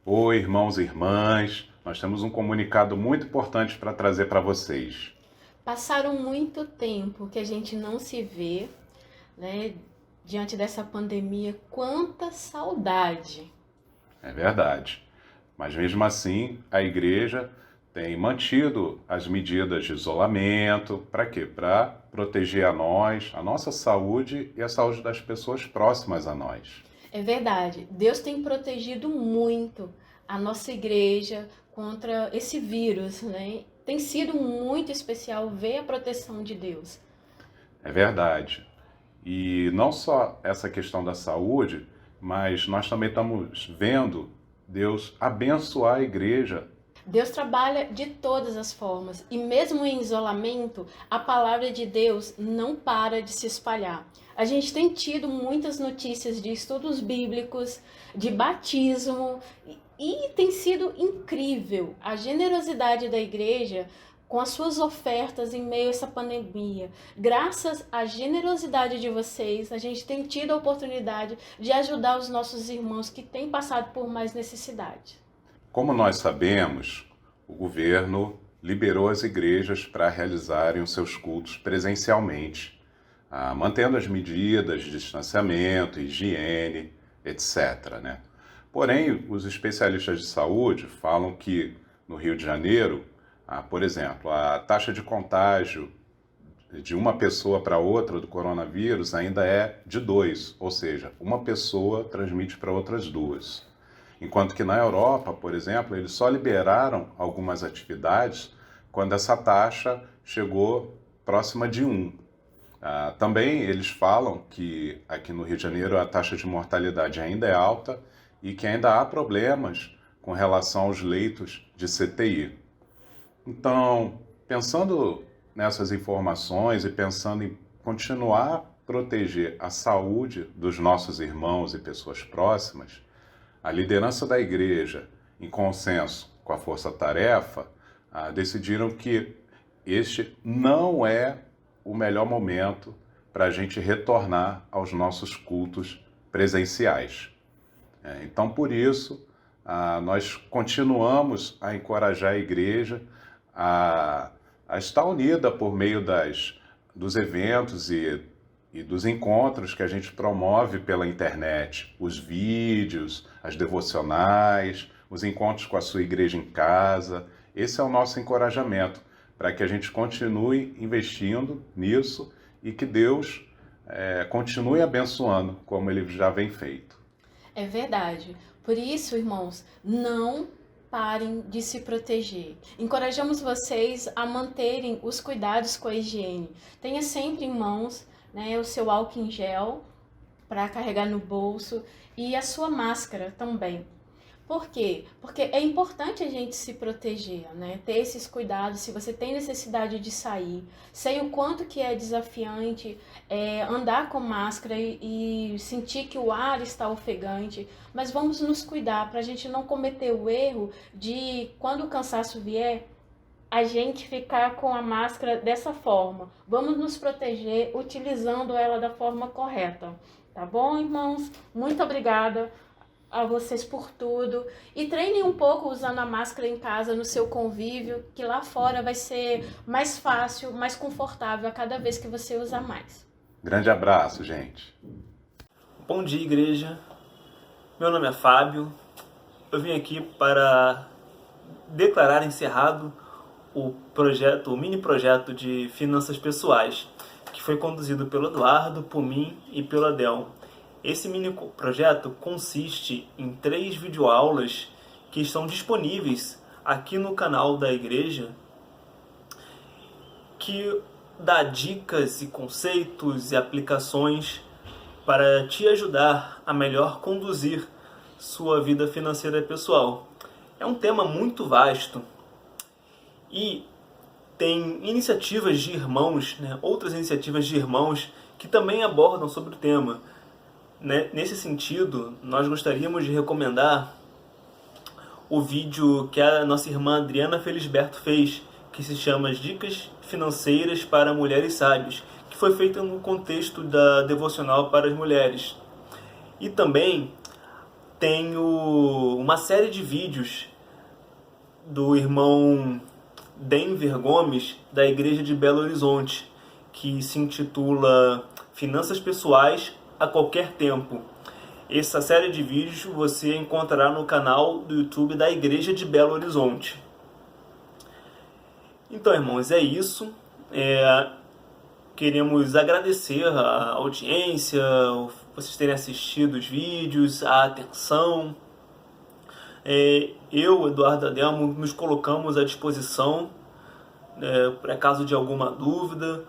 Oi, irmãos e irmãs. Nós temos um comunicado muito importante para trazer para vocês. Passaram muito tempo que a gente não se vê, né? Diante dessa pandemia, quanta saudade. É verdade. Mas mesmo assim, a igreja tem mantido as medidas de isolamento. Para quê? Para proteger a nós, a nossa saúde e a saúde das pessoas próximas a nós. É verdade, Deus tem protegido muito a nossa igreja contra esse vírus, né? Tem sido muito especial ver a proteção de Deus. É verdade. E não só essa questão da saúde, mas nós também estamos vendo Deus abençoar a igreja. Deus trabalha de todas as formas e mesmo em isolamento, a palavra de Deus não para de se espalhar. A gente tem tido muitas notícias de estudos bíblicos, de batismo e tem sido incrível a generosidade da igreja com as suas ofertas em meio a essa pandemia. Graças à generosidade de vocês, a gente tem tido a oportunidade de ajudar os nossos irmãos que têm passado por mais necessidade. Como nós sabemos, o governo liberou as igrejas para realizarem os seus cultos presencialmente, mantendo as medidas de distanciamento, higiene, etc., né? Porém, os especialistas de saúde falam que no Rio de Janeiro, por exemplo, a taxa de contágio de uma pessoa para outra do coronavírus ainda é de 2, ou seja, uma pessoa transmite para outras duas. Enquanto que na Europa, por exemplo, eles só liberaram algumas atividades quando essa taxa chegou próxima de 1. Também eles falam que aqui no Rio de Janeiro a taxa de mortalidade ainda é alta e que ainda há problemas com relação aos leitos de CTI. Então, pensando nessas informações e pensando em continuar a proteger a saúde dos nossos irmãos e pessoas próximas, a liderança da igreja, em consenso com a força-tarefa, decidiram que este não é o melhor momento para a gente retornar aos nossos cultos presenciais. Então, por isso, nós continuamos a encorajar a igreja a estar unida por meio dos eventos e dos encontros que a gente promove pela internet, os vídeos, as devocionais, os encontros com a sua igreja em casa. Esse é o nosso encorajamento para que a gente continue investindo nisso e que Deus continue abençoando como Ele já vem feito. É verdade. Por isso, irmãos, não parem de se proteger. Encorajamos vocês a manterem os cuidados com a higiene. Tenha sempre em mãos, né, o seu álcool em gel para carregar no bolso e a sua máscara também. Por quê? Porque é importante a gente se proteger, né? Ter esses cuidados. Se você tem necessidade de sair, sei o quanto que é desafiante andar com máscara e sentir que o ar está ofegante, mas vamos nos cuidar para a gente não cometer o erro de, quando o cansaço vier, a gente ficar com a máscara dessa forma. Vamos nos proteger utilizando ela da forma correta. Tá bom, irmãos? Muito obrigada a vocês por tudo. E treinem um pouco usando a máscara em casa, no seu convívio, que lá fora vai ser mais fácil, mais confortável a cada vez que você usar mais. Grande abraço, gente. Bom dia, igreja. Meu nome é Fábio. Eu vim aqui para declarar encerrado o mini projeto de finanças pessoais, que foi conduzido pelo Eduardo, por mim e pelo Adel. Esse mini projeto consiste em 3 videoaulas que estão disponíveis aqui no canal da igreja, que dá dicas e conceitos e aplicações para te ajudar a melhor conduzir sua vida financeira pessoal. É um tema muito vasto e tem iniciativas de irmãos, né, outras iniciativas de irmãos que também abordam sobre o tema. Nesse sentido, nós gostaríamos de recomendar o vídeo que a nossa irmã Adriana Felisberto fez, que se chama Dicas Financeiras para Mulheres Sábias, que foi feito no contexto da devocional para as mulheres. E também tenho uma série de vídeos do irmão Denver Gomes, da Igreja de Belo Horizonte, que se intitula Finanças Pessoais a Qualquer Tempo. Essa série de vídeos você encontrará no canal do YouTube da Igreja de Belo Horizonte. Então, irmãos, é isso. Queremos agradecer a audiência, vocês terem assistido os vídeos, a atenção. Eu, Eduardo Adelmo, nos colocamos à disposição para caso de alguma dúvida.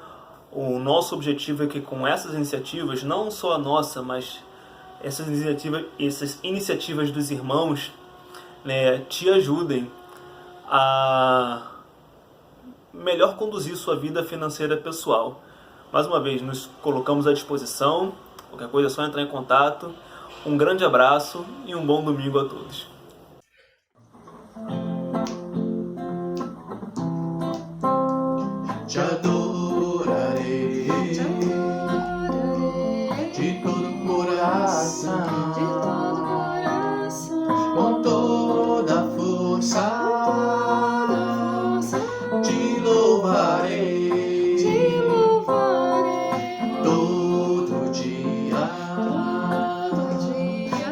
O nosso objetivo é que com essas iniciativas, não só a nossa, mas essas iniciativas dos irmãos, te ajudem a melhor conduzir sua vida financeira pessoal. Mais uma vez, nos colocamos à disposição. Qualquer coisa é só entrar em contato. Um grande abraço e um bom domingo a todos. Te adorarei de todo coração, com toda a força. Te louvarei todo dia.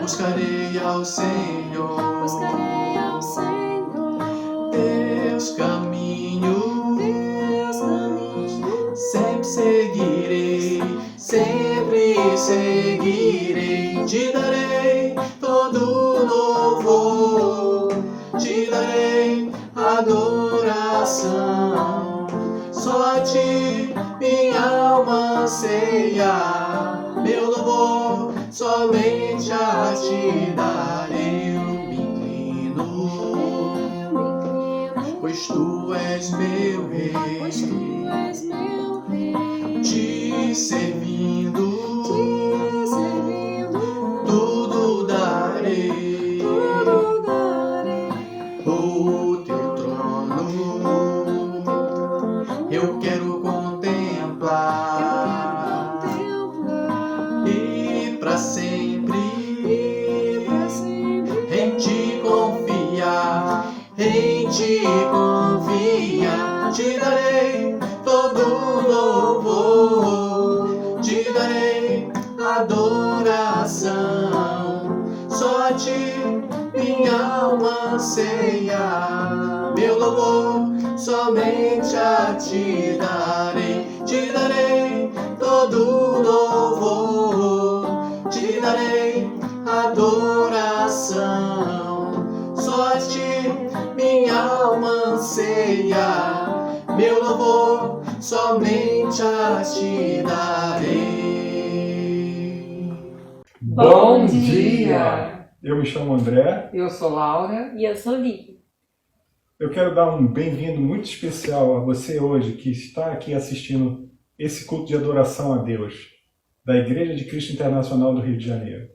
Buscarei ao Senhor teus caminhos. Sempre seguirei, te darei todo louvor, te darei adoração. Só a ti minha alma anseia, meu louvor somente a ti darei. Eu me inclino, pois tu és meu rei. Te servindo, tudo darei. O teu trono eu quero contemplar e para sempre em ti confiar, te darei todo louvor, te darei adoração. Só a ti minha alma anseia, meu louvor somente a ti darei todo louvor, te darei adoração. Só a ti minha alma anseia, meu louvor somente a ti darei. Bom dia! Eu me chamo André. Eu sou Laura. E eu sou Vivi. Eu quero dar um bem-vindo muito especial a você hoje que está aqui assistindo esse culto de adoração a Deus da Igreja de Cristo Internacional do Rio de Janeiro.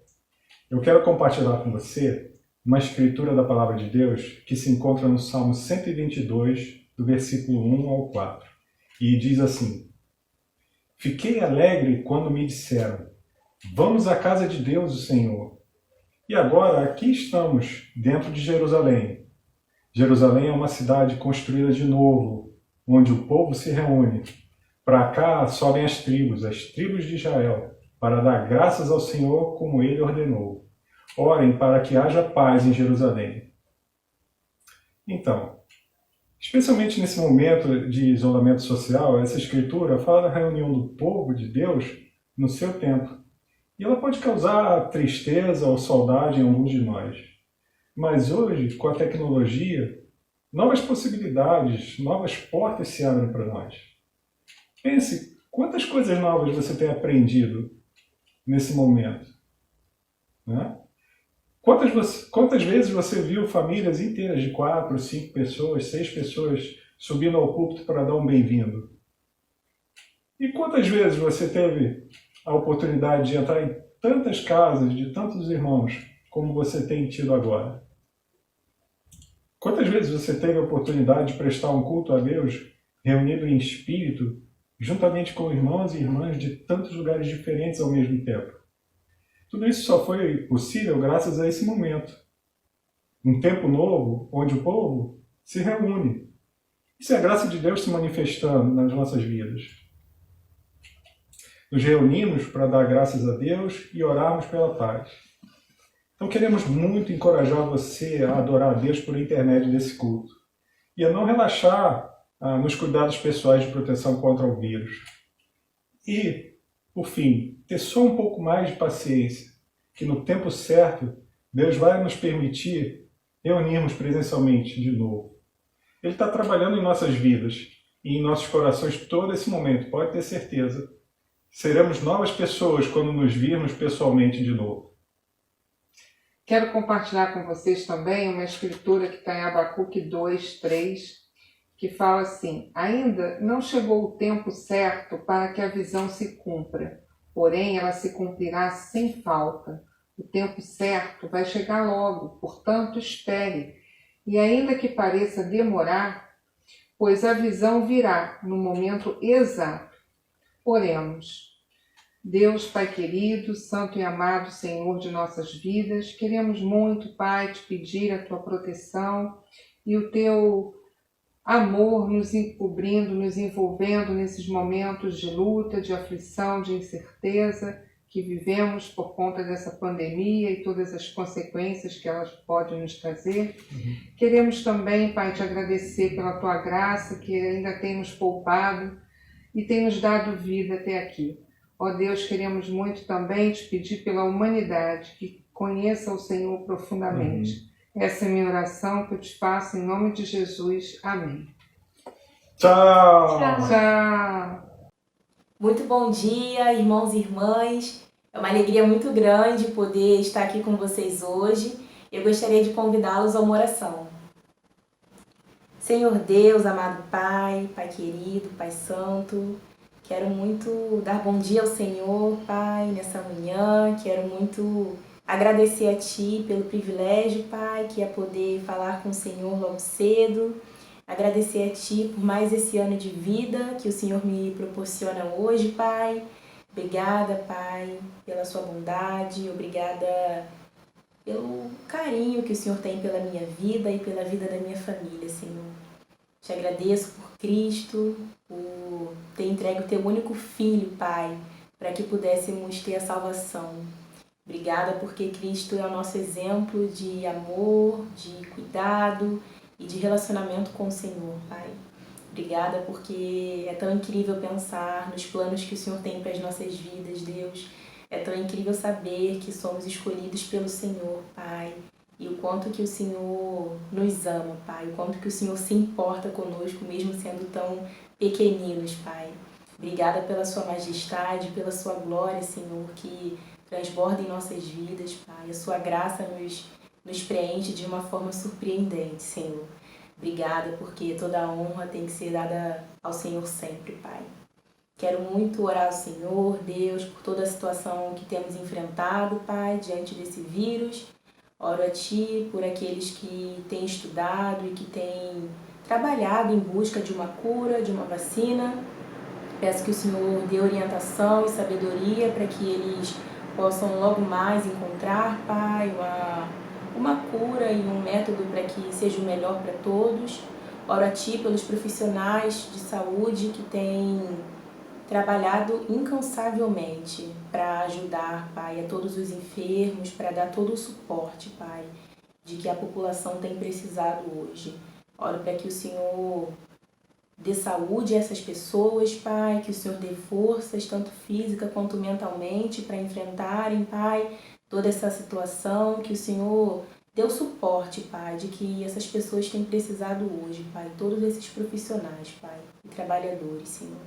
Eu quero compartilhar com você uma escritura da Palavra de Deus que se encontra no Salmo 122, do versículo 1 ao 4. E diz assim: Fiquei alegre quando me disseram, vamos à casa de Deus, o Senhor. E agora aqui estamos, dentro de Jerusalém. Jerusalém é uma cidade construída de novo, onde o povo se reúne. Para cá sobem as tribos de Israel, para dar graças ao Senhor como Ele ordenou. Orem para que haja paz em Jerusalém. Então, especialmente nesse momento de isolamento social, essa escritura fala da reunião do povo de Deus no seu tempo. E ela pode causar tristeza ou saudade em alguns de nós. Mas hoje, com a tecnologia, novas possibilidades, novas portas se abrem para nós. Pense, quantas coisas novas você tem aprendido nesse momento? Né? Quantas vezes você viu famílias inteiras de 4, 5 pessoas, 6 pessoas subindo ao púlpito para dar um bem-vindo? E quantas vezes você teve a oportunidade de entrar em tantas casas de tantos irmãos como você tem tido agora? Quantas vezes você teve a oportunidade de prestar um culto a Deus reunido em espírito, juntamente com irmãos e irmãs de tantos lugares diferentes ao mesmo tempo? Tudo isso só foi possível graças a esse momento. Um tempo novo onde o povo se reúne. Isso é a graça de Deus se manifestando nas nossas vidas. Nos reunimos para dar graças a Deus e orarmos pela paz. Então queremos muito encorajar você a adorar a Deus por intermédio desse culto e a não relaxar nos cuidados pessoais de proteção contra o vírus. E, por fim, ter só um pouco mais de paciência, que no tempo certo Deus vai nos permitir reunirmos presencialmente de novo. Ele está trabalhando em nossas vidas e em nossos corações todo esse momento, pode ter certeza. Seremos novas pessoas quando nos virmos pessoalmente de novo. Quero compartilhar com vocês também uma escritura que está em Abacuque 2, 3, que fala assim: ainda não chegou o tempo certo para que a visão se cumpra, porém ela se cumprirá sem falta. O tempo certo vai chegar logo, portanto espere. E ainda que pareça demorar, pois a visão virá no momento exato. Oremos. Deus, Pai querido, santo e amado Senhor de nossas vidas, queremos muito, Pai, te pedir a tua proteção e o teu amor nos encobrindo, nos envolvendo nesses momentos de luta, de aflição, de incerteza que vivemos por conta dessa pandemia e todas as consequências que elas podem nos trazer. Queremos também, Pai, te agradecer pela tua graça que ainda tem nos poupado e tem nos dado vida até aqui. Ó Deus, queremos muito também te pedir pela humanidade que conheça o Senhor profundamente. Essa é a minha oração que eu te faço em nome de Jesus. Amém. Tchau! Tchau! Muito bom dia, irmãos e irmãs. É uma alegria muito grande poder estar aqui com vocês hoje. Eu gostaria de convidá-los a uma oração. Senhor Deus, amado Pai, Pai querido, Pai santo, quero muito dar bom dia ao Senhor, Pai, nessa manhã. Quero muito agradecer a Ti pelo privilégio, Pai, que é poder falar com o Senhor logo cedo. Agradecer a Ti por mais esse ano de vida que o Senhor me proporciona hoje, Pai. Obrigada, Pai, pela sua bondade. Obrigada pelo carinho que o Senhor tem pela minha vida e pela vida da minha família, Senhor. Te agradeço por Cristo, por ter entregue o Teu único Filho, Pai, para que pudéssemos ter a salvação. Obrigada porque Cristo é o nosso exemplo de amor, de cuidado e de relacionamento com o Senhor, Pai. Obrigada porque é tão incrível pensar nos planos que o Senhor tem para as nossas vidas, Deus. É tão incrível saber que somos escolhidos pelo Senhor, Pai. E o quanto que o Senhor nos ama, Pai. O quanto que o Senhor se importa conosco, mesmo sendo tão pequeninos, Pai. Obrigada pela sua majestade, pela sua glória, Senhor, que transborda em nossas vidas, Pai. A sua graça nos preenche de uma forma surpreendente, Senhor. Obrigada, porque toda a honra tem que ser dada ao Senhor sempre, Pai. Quero muito orar ao Senhor, Deus, por toda a situação que temos enfrentado, Pai, diante desse vírus. Oro a Ti por aqueles que têm estudado e que têm trabalhado em busca de uma cura, de uma vacina. Peço que o Senhor dê orientação e sabedoria para que eles possam logo mais encontrar, Pai, uma cura e um método para que seja o melhor para todos. Oro a Ti pelos profissionais de saúde que têm trabalhado incansavelmente para ajudar, Pai, a todos os enfermos, para dar todo o suporte, Pai, de que a população tem precisado hoje. Oro para que o Senhor dê saúde a essas pessoas, Pai, que o Senhor dê forças, tanto física quanto mentalmente, para enfrentarem, Pai, toda essa situação, que o Senhor dê o suporte, Pai, de que essas pessoas têm precisado hoje, Pai, todos esses profissionais, Pai, e trabalhadores, Senhor.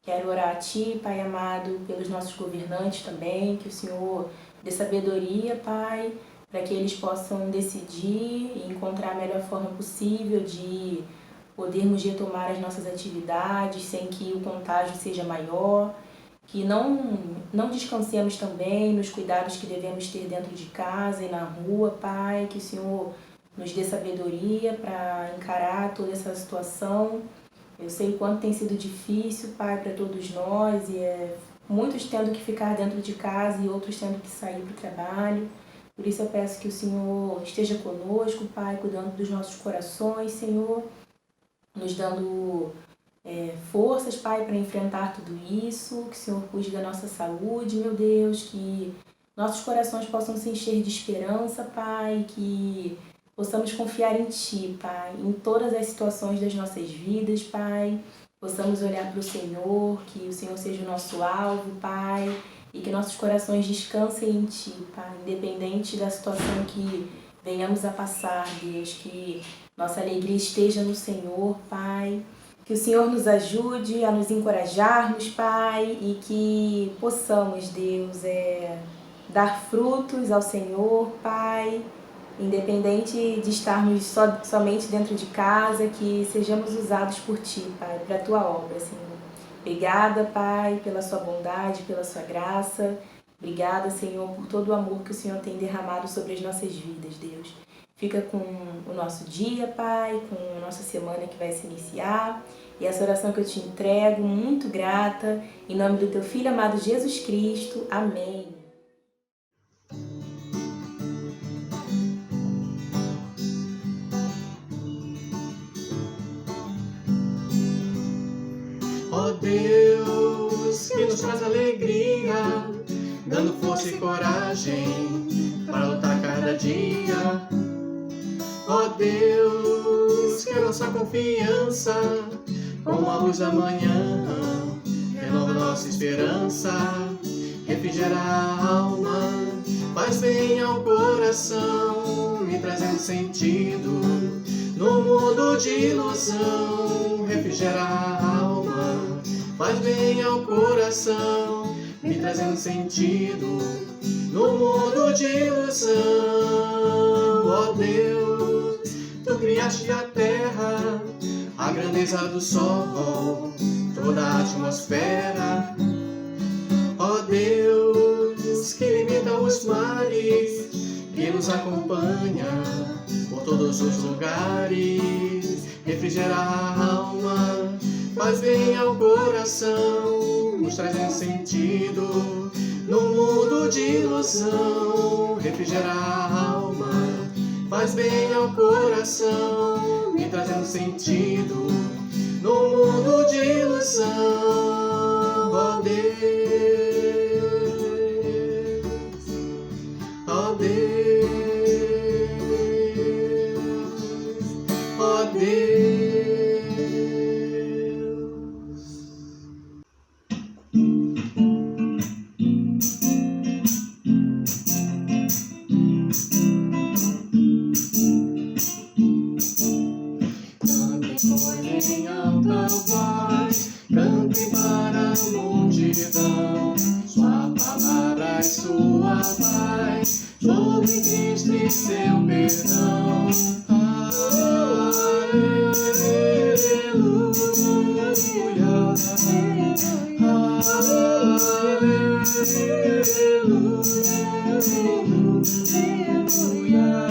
Quero orar a Ti, Pai amado, pelos nossos governantes também, que o Senhor dê sabedoria, Pai, para que eles possam decidir e encontrar a melhor forma possível de podermos retomar as nossas atividades sem que o contágio seja maior, que não descansemos também nos cuidados que devemos ter dentro de casa e na rua, Pai, que o Senhor nos dê sabedoria para encarar toda essa situação. Eu sei o quanto tem sido difícil, Pai, para todos nós e é muitos tendo que ficar dentro de casa e outros tendo que sair para o trabalho. Por isso eu peço que o Senhor esteja conosco, Pai, cuidando dos nossos corações, Senhor, nos dando forças, Pai, para enfrentar tudo isso, que o Senhor cuide da nossa saúde, meu Deus, que nossos corações possam se encher de esperança, Pai, que possamos confiar em Ti, Pai, em todas as situações das nossas vidas, Pai, possamos olhar para o Senhor, que o Senhor seja o nosso alvo, Pai, e que nossos corações descansem em Ti, Pai, independente da situação que venhamos a passar, Deus, que nossa alegria esteja no Senhor, Pai, que o Senhor nos ajude a nos encorajarmos, Pai, e que possamos, Deus, dar frutos ao Senhor, Pai, independente de estarmos somente dentro de casa, que sejamos usados por Ti, Pai, para a Tua obra, Senhor. Obrigada, Pai, pela Sua bondade, pela Sua graça. Obrigada, Senhor, por todo o amor que o Senhor tem derramado sobre as nossas vidas, Deus. Fica com o nosso dia, Pai, com a nossa semana que vai se iniciar. E essa oração que eu te entrego, muito grata, em nome do Teu Filho amado Jesus Cristo. Amém. Ó Deus, que nos traz alegria, dando força e coragem para lutar cada dia. Ó Deus, que a nossa confiança, como a luz da manhã, renova nossa esperança, refrigera a alma, faz bem ao coração, me trazendo sentido no mundo de ilusão. Refrigera a alma, faz bem ao coração, me trazendo sentido no mundo de ilusão. Ó Deus, Tu criaste a terra, a grandeza do sol, toda a atmosfera. Ó Deus, que limita os mares, que nos acompanha por todos os lugares. Refrigera a alma, faz bem ao coração, nos trazendo sentido no mundo de ilusão. Refrigera a alma, faz bem ao coração, me trazendo sentido no mundo de ilusão. Ó Deus, ó Deus, ó Deus. Em alta voz, cante para a multidão, Sua palavra e Sua paz, sobre Cristo e seu perdão. Aleluia, aleluia.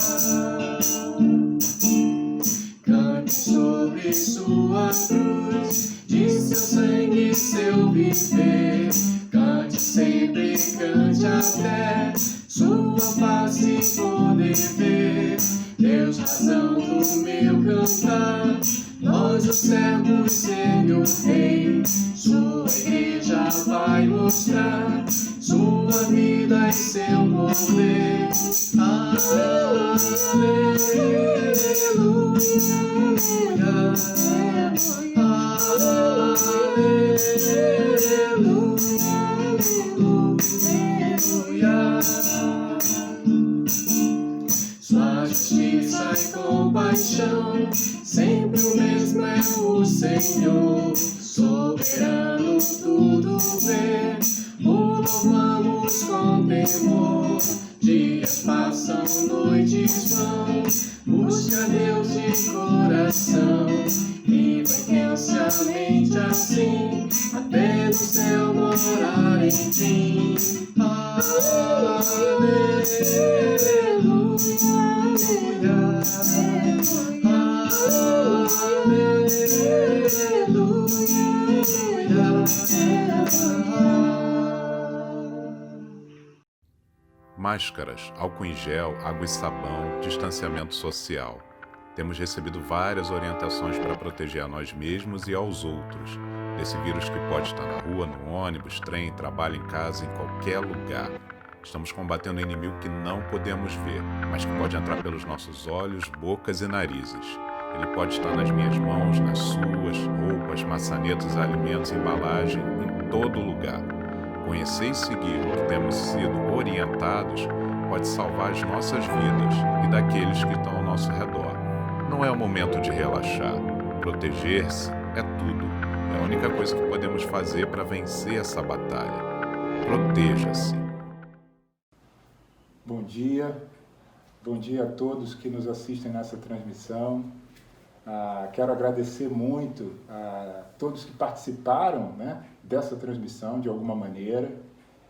Cante sobre Sua cruz, de seu sangue e seu viver. Cante sempre, cante até Sua face e poder ver. Deus, razão do meu cantar, nós os servos, Senhor Rei. Sua igreja vai mostrar Sua vida e seu poder. Aleluia, aleluia. Sua justiça e compaixão, sempre o mesmo é o Senhor. Soberano tudo vê, o louvamos com temor. Dias passam, noites vão, busca Deus de coração. Viva intensamente assim, até no céu morar enfim. Aleluia, aleluia. Máscaras, álcool em gel, água e sabão, distanciamento social. Temos recebido várias orientações para proteger a nós mesmos e aos outros desse vírus que pode estar na rua, no ônibus, trem, trabalho, em casa, em qualquer lugar. Estamos combatendo um inimigo que não podemos ver, mas que pode entrar pelos nossos olhos, bocas e narizes. Ele pode estar nas minhas mãos, nas suas, roupas, maçanetas, alimentos, embalagem, em todo lugar. Conhecer e seguir o que temos sido orientados pode salvar as nossas vidas e daqueles que estão ao nosso redor. Não é o momento de relaxar. Proteger-se é tudo. É a única coisa que podemos fazer para vencer essa batalha. Proteja-se. Bom dia a todos que nos assistem nessa transmissão. Quero agradecer muito a todos que participaram, dessa transmissão de alguma maneira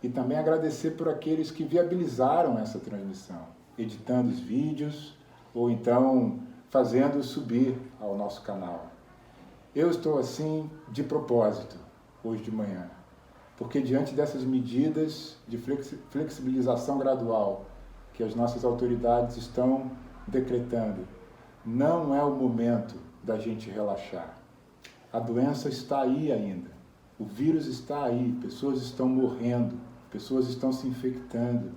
e também agradecer por aqueles que viabilizaram essa transmissão, editando os vídeos ou então fazendo subir ao nosso canal. Eu estou assim de propósito hoje de manhã, porque diante dessas medidas de flexibilização gradual que as nossas autoridades estão decretando, não é o momento da gente relaxar. A doença está aí ainda, o vírus está aí, pessoas estão morrendo, pessoas estão se infectando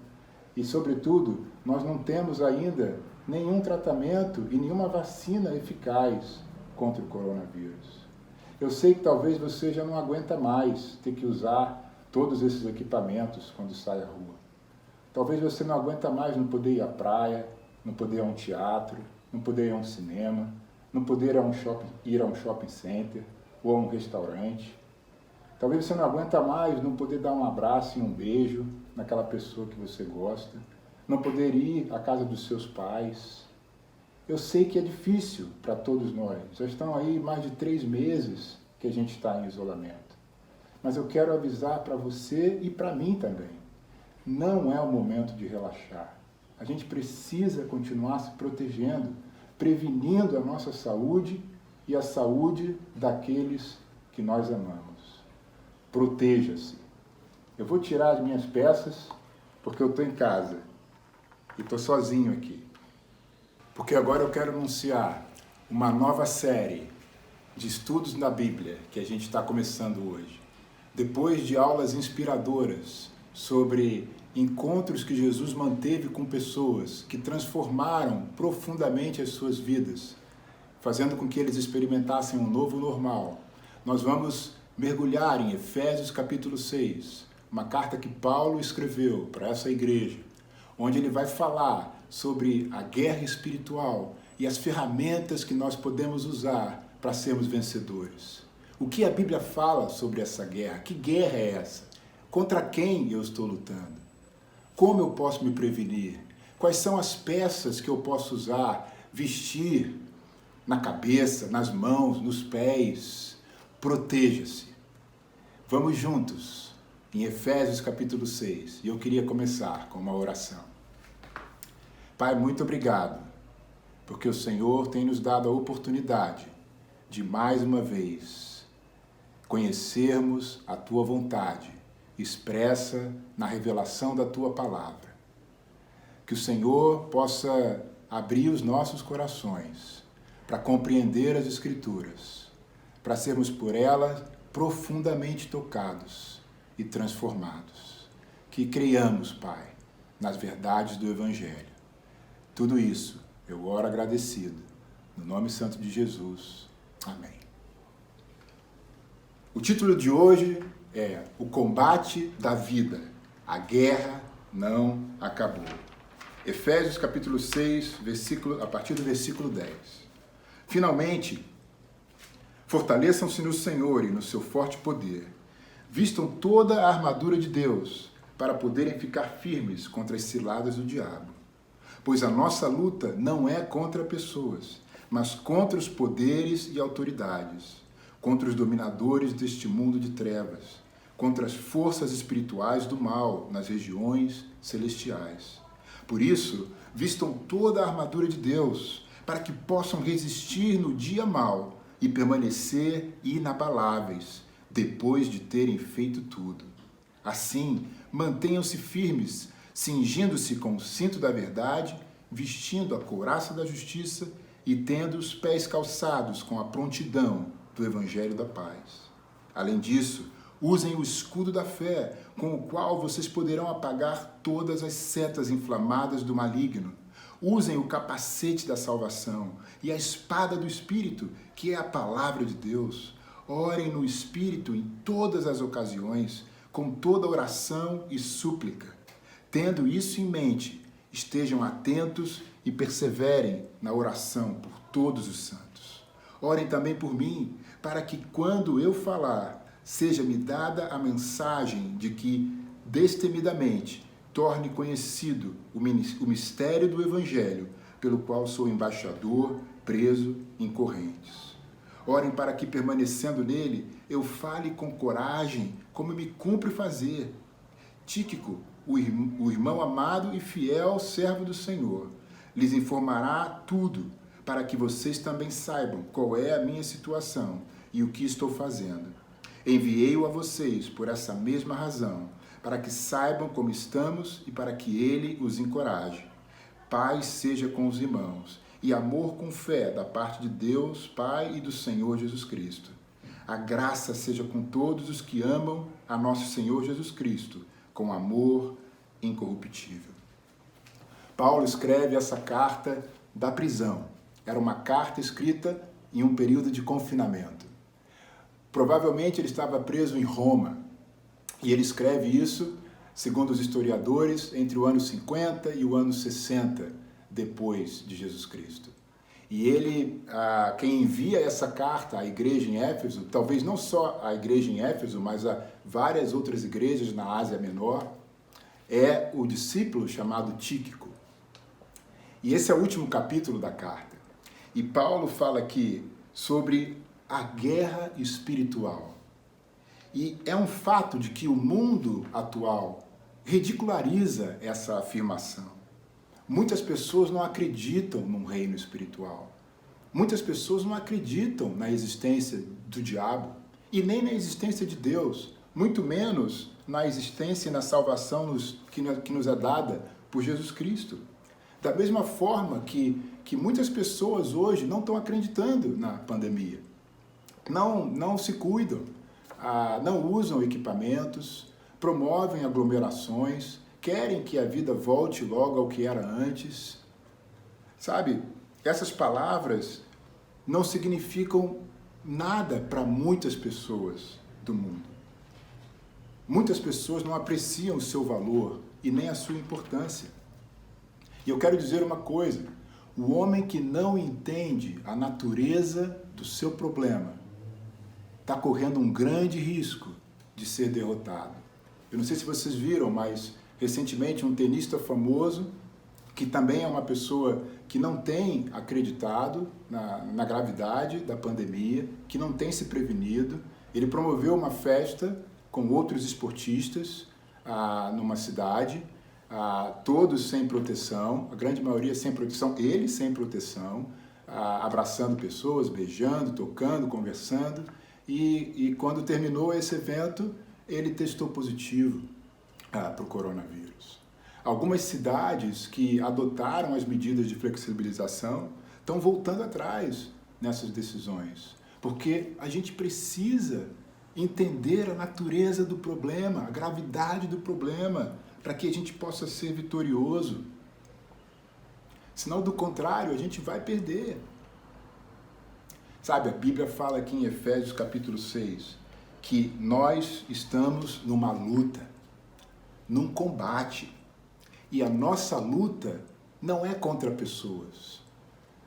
e, sobretudo, nós não temos ainda nenhum tratamento e nenhuma vacina eficaz contra o coronavírus. Eu sei que talvez você já não aguenta mais ter que usar todos esses equipamentos quando sai à rua. Talvez você não aguenta mais não poder ir à praia, não poder ir a um teatro, não poder ir a um cinema, não poder ir a um shopping center ou a um restaurante. Talvez você não aguenta mais não poder dar um abraço e um beijo naquela pessoa que você gosta, não poder ir à casa dos seus pais. Eu sei que é difícil para todos nós. Já estão aí mais de 3 meses que a gente está em isolamento. Mas eu quero avisar para você e para mim também. Não é o momento de relaxar. A gente precisa continuar se protegendo, prevenindo a nossa saúde e a saúde daqueles que nós amamos. Proteja-se. Eu vou tirar as minhas peças porque eu estou em casa e estou sozinho aqui. Porque agora eu quero anunciar uma nova série de estudos na Bíblia que a gente está começando hoje. Depois de aulas inspiradoras sobre encontros que Jesus manteve com pessoas que transformaram profundamente as suas vidas, fazendo com que eles experimentassem um novo normal, nós vamos mergulhar em Efésios capítulo 6, uma carta que Paulo escreveu para essa igreja, onde ele vai falar sobre a guerra espiritual e as ferramentas que nós podemos usar para sermos vencedores. O que a Bíblia fala sobre essa guerra? Que guerra é essa? Contra quem eu estou lutando? Como eu posso me prevenir? Quais são as peças que eu posso usar, vestir na cabeça, nas mãos, nos pés? Proteja-se. Vamos juntos em Efésios capítulo 6. E eu queria começar com uma oração. Pai, muito obrigado, porque o Senhor tem nos dado a oportunidade de mais uma vez conhecermos a Tua vontade expressa na revelação da Tua palavra. Que o Senhor possa abrir os nossos corações para compreender as Escrituras, para sermos por elas profundamente tocados e transformados. Que creiamos, Pai, nas verdades do Evangelho. Tudo isso eu oro agradecido, no nome santo de Jesus. Amém. O título de hoje é O Combate da Vida. A guerra não acabou. Efésios capítulo 6, a partir do versículo 10. Finalmente, fortaleçam-se no Senhor e no seu forte poder. Vistam toda a armadura de Deus para poderem ficar firmes contra as ciladas do diabo. Pois a nossa luta não é contra pessoas, mas contra os poderes e autoridades, contra os dominadores deste mundo de trevas, contra as forças espirituais do mal nas regiões celestiais. Por isso, vistam toda a armadura de Deus, para que possam resistir no dia mau e permanecer inabaláveis, depois de terem feito tudo. Assim, mantenham-se firmes, cingindo-se com o cinto da verdade, vestindo a couraça da justiça e tendo os pés calçados com a prontidão do evangelho da paz. Além disso, usem o escudo da fé, com o qual vocês poderão apagar todas as setas inflamadas do maligno. Usem o capacete da salvação e a espada do Espírito, que é a palavra de Deus. Orem no Espírito em todas as ocasiões, com toda oração e súplica. Tendo isso em mente, estejam atentos e perseverem na oração por todos os santos. Orem também por mim, para que quando eu falar, seja-me dada a mensagem de que, destemidamente, torne conhecido o mistério do Evangelho, pelo qual sou embaixador, preso em correntes. Orem para que, permanecendo nele, eu fale com coragem, como me cumpre fazer. Tíquico, o irmão amado e fiel servo do Senhor, lhes informará tudo, para que vocês também saibam qual é a minha situação e o que estou fazendo. Enviei-o a vocês por essa mesma razão, para que saibam como estamos e para que ele os encoraje. Paz seja com os irmãos e amor com fé da parte de Deus, Pai e do Senhor Jesus Cristo. A graça seja com todos os que amam a nosso Senhor Jesus Cristo, com amor incorruptível. Paulo escreve essa carta da prisão. Era uma carta escrita em um período de confinamento. Provavelmente ele estava preso em Roma. E ele escreve isso, segundo os historiadores, entre o ano 50 e o ano 60 depois de Jesus Cristo. E ele, quem envia essa carta à igreja em Éfeso, talvez não só à igreja em Éfeso, mas a várias outras igrejas na Ásia Menor, é o discípulo chamado Tíquico. E esse é o último capítulo da carta. E Paulo fala aqui sobre a guerra espiritual. E é um fato de que o mundo atual ridiculariza essa afirmação. Muitas pessoas não acreditam num reino espiritual. Muitas pessoas não acreditam na existência do diabo e nem na existência de Deus, muito menos na existência e na salvação que nos é dada por Jesus Cristo. Da mesma forma que muitas pessoas hoje não estão acreditando na pandemia. Não se cuidam, não usam equipamentos, promovem aglomerações, querem que a vida volte logo ao que era antes. Sabe, essas palavras não significam nada para muitas pessoas do mundo. Muitas pessoas não apreciam o seu valor e nem a sua importância. E eu quero dizer uma coisa: o homem que não entende a natureza do seu problema está correndo um grande risco de ser derrotado. Eu não sei se vocês viram, mas recentemente um tenista famoso, que também é uma pessoa que não tem acreditado na gravidade da pandemia, que não tem se prevenido, ele promoveu uma festa com outros esportistas numa cidade, todos sem proteção, a grande maioria sem proteção, ele sem proteção, abraçando pessoas, beijando, tocando, conversando, e quando terminou esse evento, ele testou positivo para o coronavírus. Algumas cidades que adotaram as medidas de flexibilização estão voltando atrás nessas decisões, porque a gente precisa entender a natureza do problema, a gravidade do problema, para que a gente possa ser vitorioso. Senão, do contrário, a gente vai perder. Sabe, a Bíblia fala aqui em Efésios capítulo 6, que nós estamos numa luta, num combate. E a nossa luta não é contra pessoas.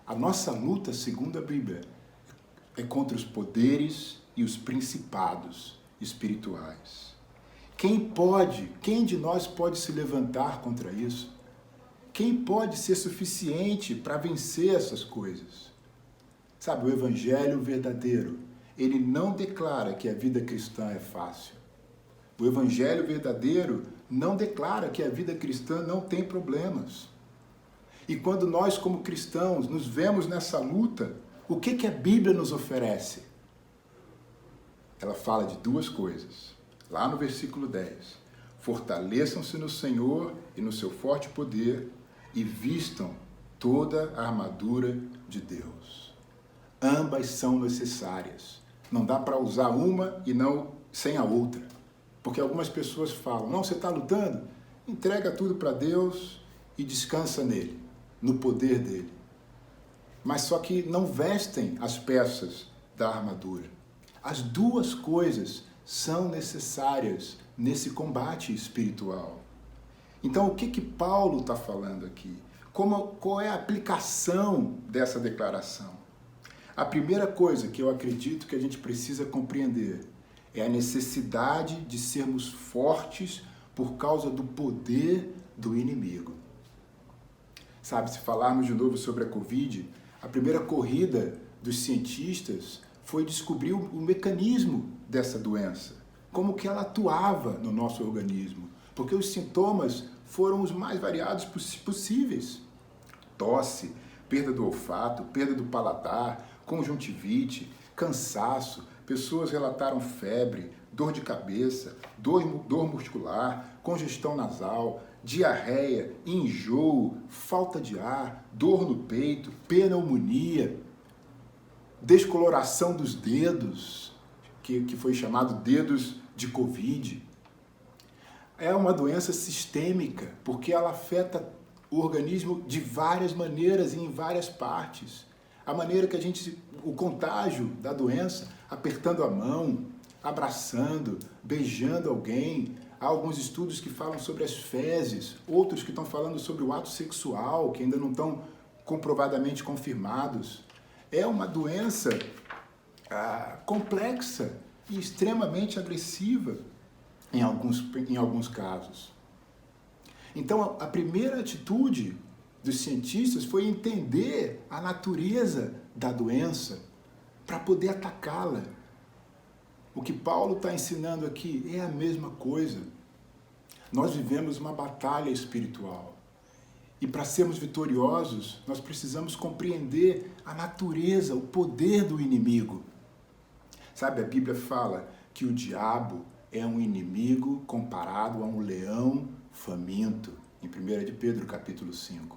A nossa luta, segundo a Bíblia, é contra os poderes e os principados espirituais. Quem de nós pode se levantar contra isso? Quem pode ser suficiente para vencer essas coisas? Sabe, o evangelho verdadeiro, ele não declara que a vida cristã é fácil. O evangelho verdadeiro não declara que a vida cristã não tem problemas. E quando nós, como cristãos, nos vemos nessa luta, o que a Bíblia nos oferece? Ela fala de duas coisas. Lá no versículo 10. Fortaleçam-se no Senhor e no seu forte poder e vistam toda a armadura de Deus. Ambas são necessárias. Não dá para usar uma e não sem a outra. Porque algumas pessoas falam, não, você está lutando? Entrega tudo para Deus e descansa nele, no poder dele. Mas só que não vestem as peças da armadura. As duas coisas são necessárias nesse combate espiritual. Então, o que Paulo está falando aqui? Qual é a aplicação dessa declaração? A primeira coisa que eu acredito que a gente precisa compreender é a necessidade de sermos fortes por causa do poder do inimigo. Sabe, se falarmos de novo sobre a Covid, a primeira corrida dos cientistas foi descobrir o mecanismo dessa doença, como que ela atuava no nosso organismo, porque os sintomas foram os mais variados possíveis. Tosse, perda do olfato, perda do paladar, conjuntivite, cansaço, pessoas relataram febre, dor de cabeça, dor muscular, congestão nasal, diarreia, enjoo, falta de ar, dor no peito, pneumonia, descoloração dos dedos, que foi chamado dedos de Covid. É uma doença sistêmica, porque ela afeta o organismo de várias maneiras e em várias partes. A maneira que o contágio da doença, apertando a mão, abraçando, beijando alguém. Há alguns estudos que falam sobre as fezes, outros que estão falando sobre o ato sexual, que ainda não estão comprovadamente confirmados. É uma doença complexa e extremamente agressiva em alguns casos. Então, a primeira atitude dos cientistas foi entender a natureza da doença para poder atacá-la. O que Paulo está ensinando aqui é a mesma coisa. Nós vivemos uma batalha espiritual. E para sermos vitoriosos, nós precisamos compreender a natureza, o poder do inimigo. Sabe, a Bíblia fala que o diabo é um inimigo comparado a um leão faminto, em 1 de Pedro, capítulo 5.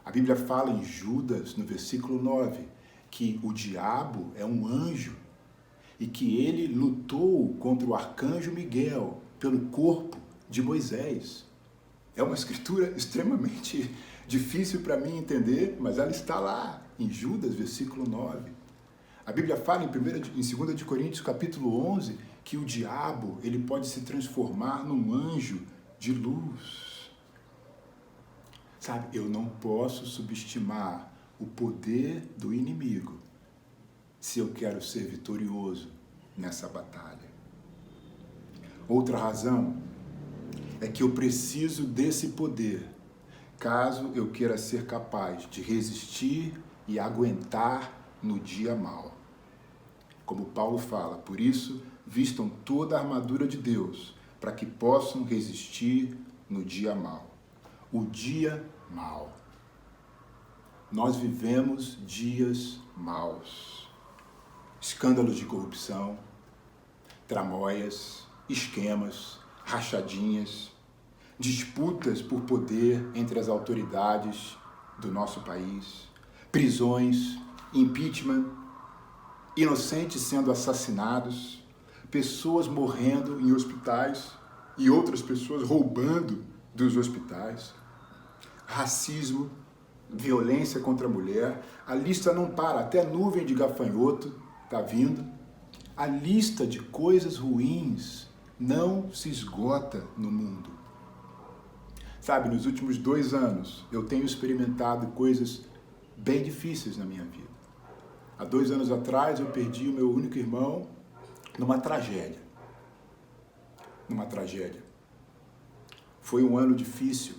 A Bíblia fala em Judas, no versículo 9, que o diabo é um anjo e que ele lutou contra o arcanjo Miguel pelo corpo de Moisés. É uma escritura extremamente difícil para mim entender, mas ela está lá, em Judas, versículo 9. A Bíblia fala em 2 de Coríntios, capítulo 11, que o diabo ele pode se transformar num anjo de luz. Sabe, eu não posso subestimar o poder do inimigo se eu quero ser vitorioso nessa batalha. Outra razão é que eu preciso desse poder caso eu queira ser capaz de resistir e aguentar no dia mau. Como Paulo fala, por isso, vistam toda a armadura de Deus, para que possam resistir no dia mau. O dia mau. Nós vivemos dias maus. Escândalos de corrupção, tramóias, esquemas, rachadinhas, disputas por poder entre as autoridades do nosso país, prisões, impeachment, inocentes sendo assassinados, pessoas morrendo em hospitais e outras pessoas roubando dos hospitais, racismo, violência contra a mulher, a lista não para, até nuvem de gafanhoto está vindo, a lista de coisas ruins não se esgota no mundo. Sabe, nos últimos 2 anos eu tenho experimentado coisas bem difíceis na minha vida. Há 2 anos atrás eu perdi o meu único irmão numa tragédia. Foi um ano difícil.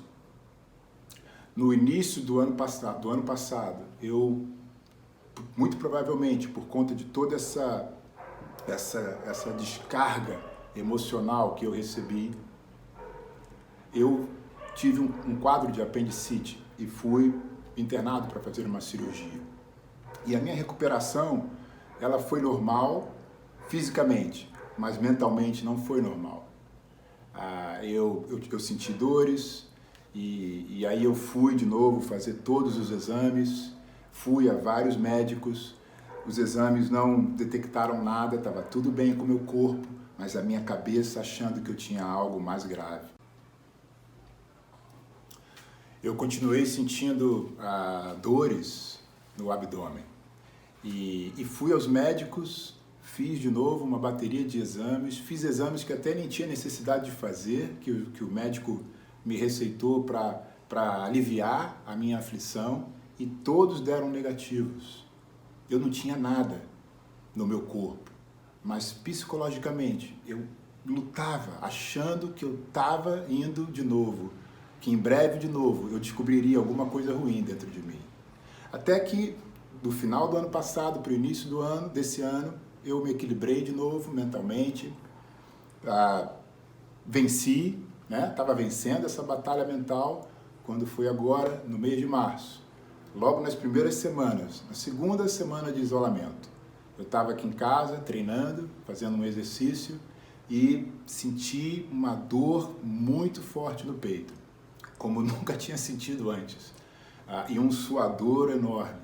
No início do ano passado, eu, muito provavelmente, por conta de toda essa descarga emocional que eu recebi, eu tive um quadro de apendicite e fui internado para fazer uma cirurgia. E a minha recuperação, ela foi normal fisicamente, mas mentalmente não foi normal. Eu senti dores e aí eu fui de novo fazer todos os exames, fui a vários médicos, os exames não detectaram nada, estava tudo bem com o meu corpo, mas a minha cabeça achando que eu tinha algo mais grave. Eu continuei sentindo dores no abdômen e fui aos médicos, fiz de novo uma bateria de exames, fiz exames que até nem tinha necessidade de fazer, que o médico me receitou para aliviar a minha aflição, e todos deram negativos. Eu não tinha nada no meu corpo, mas psicologicamente eu lutava, achando que eu estava indo de novo, que em breve de novo eu descobriria alguma coisa ruim dentro de mim. Até que, do final do ano passado para o início desse ano, eu me equilibrei de novo mentalmente, venci, estava vencendo essa batalha mental, quando foi agora, no mês de março, logo nas primeiras semanas, na segunda semana de isolamento. Eu estava aqui em casa, treinando, fazendo um exercício, e senti uma dor muito forte no peito, como nunca tinha sentido antes, e um suador enorme.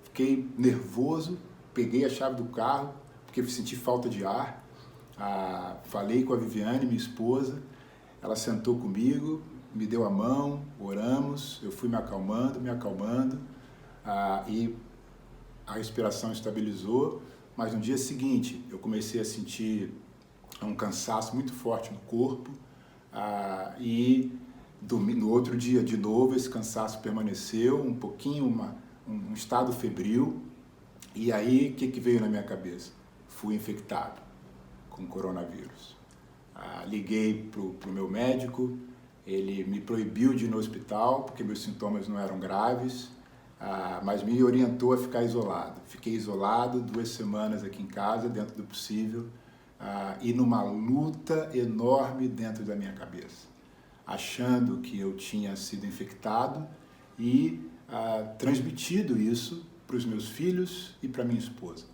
Fiquei nervoso, peguei a chave do carro, porque senti falta de ar. Falei com a Viviane, minha esposa, ela sentou comigo, me deu a mão, oramos, eu fui me acalmando, e a respiração estabilizou, mas no dia seguinte eu comecei a sentir um cansaço muito forte no corpo, e no outro dia de novo esse cansaço permaneceu, um pouquinho, um estado febril, e aí o que veio na minha cabeça? Fui infectado com coronavírus. Liguei para o meu médico, ele me proibiu de ir no hospital porque meus sintomas não eram graves, mas me orientou a ficar isolado. Fiquei isolado 2 semanas aqui em casa, dentro do possível, e numa luta enorme dentro da minha cabeça, achando que eu tinha sido infectado e transmitido isso para os meus filhos e para minha esposa.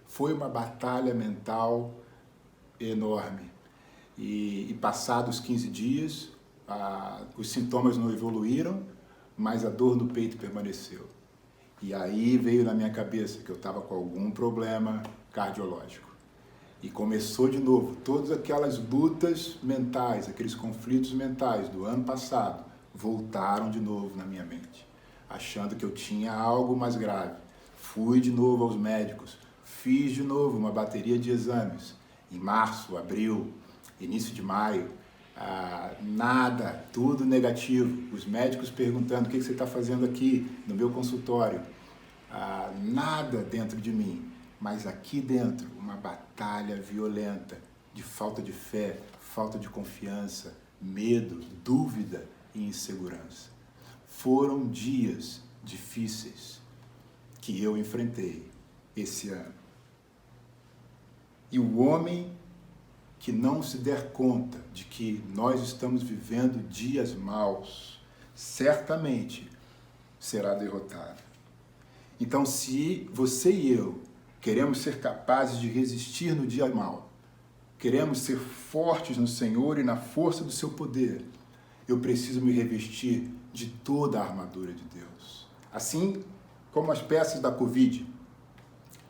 Foi uma batalha mental enorme. E passados 15 dias, os sintomas não evoluíram, mas a dor no peito permaneceu. E aí veio na minha cabeça que eu estava com algum problema cardiológico. E começou de novo, todas aquelas lutas mentais, aqueles conflitos mentais do ano passado, voltaram de novo na minha mente, achando que eu tinha algo mais grave. Fui de novo aos médicos, fiz de novo uma bateria de exames, em março, abril, início de maio, nada, tudo negativo. Os médicos perguntando: o que você está fazendo aqui no meu consultório? Nada dentro de mim, mas aqui dentro uma batalha violenta de falta de fé, falta de confiança, medo, dúvida e insegurança. Foram dias difíceis que eu enfrentei esse ano. E o homem que não se der conta de que nós estamos vivendo dias maus, certamente será derrotado. Então, se você e eu queremos ser capazes de resistir no dia mau, queremos ser fortes no Senhor e na força do seu poder, eu preciso me revestir de toda a armadura de Deus. Assim como as peças da Covid,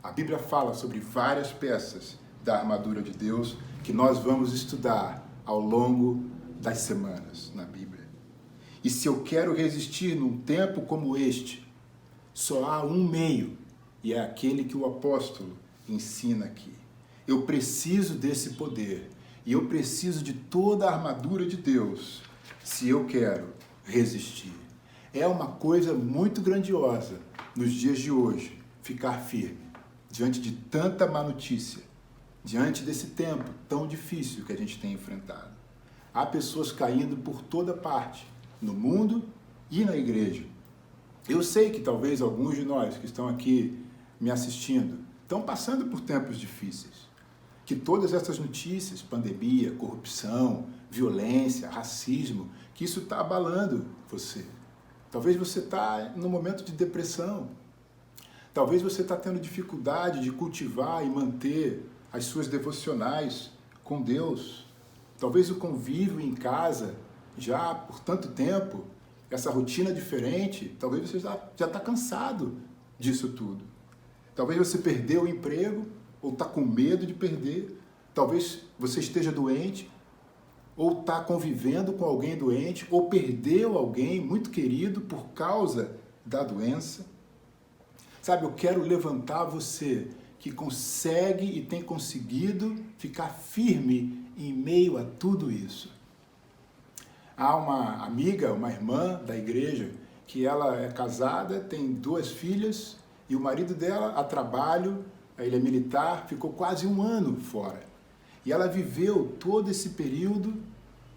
a Bíblia fala sobre várias peças da armadura de Deus que nós vamos estudar ao longo das semanas na Bíblia. E se eu quero resistir num tempo como este, só há um meio, e é aquele que o apóstolo ensina aqui. Eu preciso desse poder, e eu preciso de toda a armadura de Deus se eu quero resistir. É uma coisa muito grandiosa nos dias de hoje ficar firme diante de tanta má notícia, diante desse tempo tão difícil que a gente tem enfrentado. Há pessoas caindo por toda parte, no mundo e na igreja. Eu sei que talvez alguns de nós que estão aqui me assistindo estão passando por tempos difíceis. Que todas essas notícias, pandemia, corrupção, violência, racismo, que isso está abalando você. Talvez você está num momento de depressão. Talvez você está tendo dificuldade de cultivar e manter as suas devocionais com Deus. talvez o convívio em casa, já por tanto tempo, essa rotina diferente, talvez você já está cansado disso tudo. Talvez você perdeu o emprego, ou está com medo de perder. Talvez você esteja doente, ou está convivendo com alguém doente, ou perdeu alguém muito querido por causa da doença. Sabe, eu quero levantar você que consegue e tem conseguido ficar firme em meio a tudo isso. Há uma amiga, uma irmã da igreja, que ela é casada, tem 2 filhas, e o marido dela, a trabalho, ele é militar, ficou quase 1 ano fora. E ela viveu todo esse período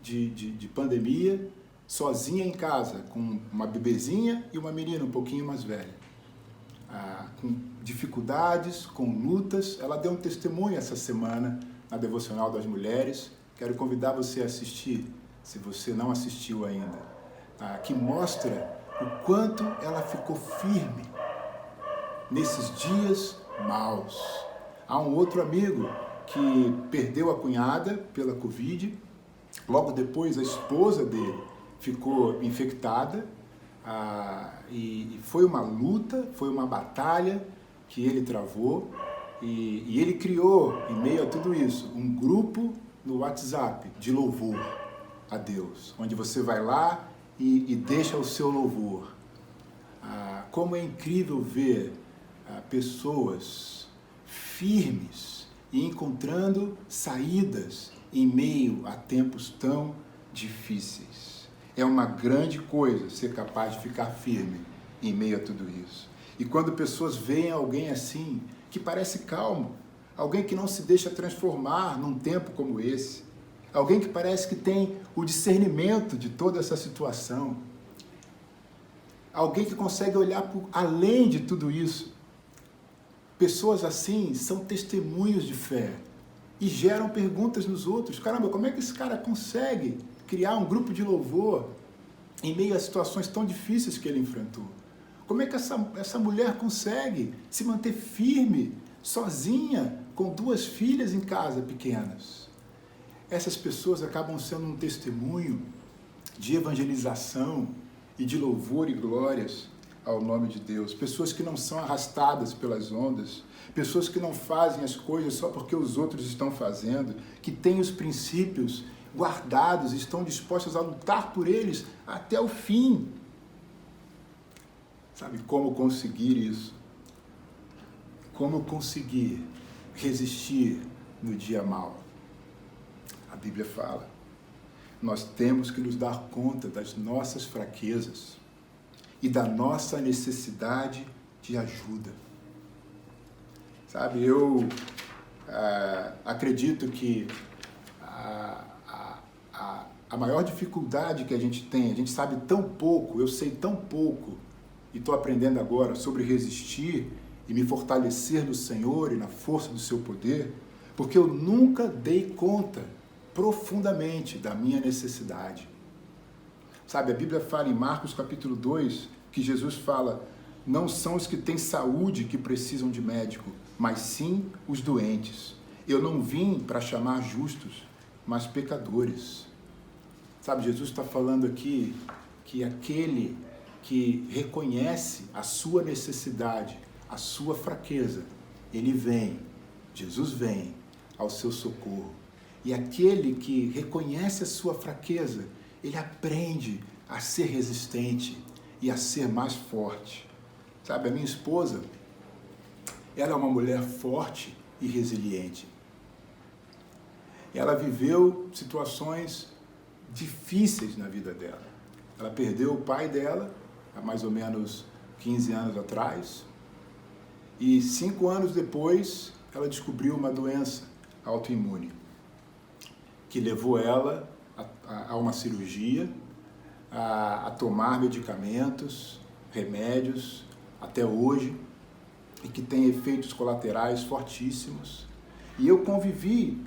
de pandemia sozinha em casa, com uma bebezinha e uma menina um pouquinho mais velha. Com dificuldades, com lutas. Ela deu um testemunho essa semana na Devocional das Mulheres. Quero convidar você a assistir, se você não assistiu ainda, que mostra o quanto ela ficou firme nesses dias maus. Há um outro amigo que perdeu a cunhada pela Covid. Logo depois, a esposa dele ficou infectada. E foi uma luta, foi uma batalha que ele travou. E ele criou, em meio a tudo isso, um grupo no WhatsApp de louvor a Deus, onde você vai lá e deixa o seu louvor. Como é incrível ver pessoas firmes e encontrando saídas em meio a tempos tão difíceis. É uma grande coisa ser capaz de ficar firme em meio a tudo isso. E quando pessoas veem alguém assim, que parece calmo, alguém que não se deixa transformar num tempo como esse, alguém que parece que tem o discernimento de toda essa situação, alguém que consegue olhar além de tudo isso. Pessoas assim são testemunhos de fé e geram perguntas nos outros. Caramba, como é que esse cara consegue criar um grupo de louvor em meio a situações tão difíceis que ele enfrentou? Como é que essa mulher consegue se manter firme, sozinha, com 2 filhas em casa pequenas? Essas pessoas acabam sendo um testemunho de evangelização e de louvor e glórias ao nome de Deus. Pessoas que não são arrastadas pelas ondas, pessoas que não fazem as coisas só porque os outros estão fazendo, que têm os princípios guardados e estão dispostas a lutar por eles até o fim. Sabe como conseguir isso? Como conseguir resistir no dia mau? A Bíblia fala, nós temos que nos dar conta das nossas fraquezas e da nossa necessidade de ajuda. Sabe, eu acredito que a maior dificuldade que a gente sabe tão pouco, eu sei tão pouco, e estou aprendendo agora sobre resistir e me fortalecer no Senhor e na força do seu poder, porque eu nunca dei conta profundamente da minha necessidade. Sabe, a Bíblia fala em Marcos capítulo 2, que Jesus fala, não são os que têm saúde que precisam de médico, mas sim os doentes. Eu não vim para chamar justos, mas pecadores. Sabe, Jesus está falando aqui que aquele que reconhece a sua necessidade, a sua fraqueza, ele vem, Jesus vem ao seu socorro. E aquele que reconhece a sua fraqueza, ele aprende a ser resistente e a ser mais forte. Sabe, a minha esposa, ela é uma mulher forte e resiliente. Ela viveu situações difíceis na vida dela. Ela perdeu o pai dela há mais ou menos 15 anos atrás. E 5 anos depois, ela descobriu uma doença autoimune, que levou ela a uma cirurgia, a tomar medicamentos, remédios, até hoje, e que tem efeitos colaterais fortíssimos. E eu convivi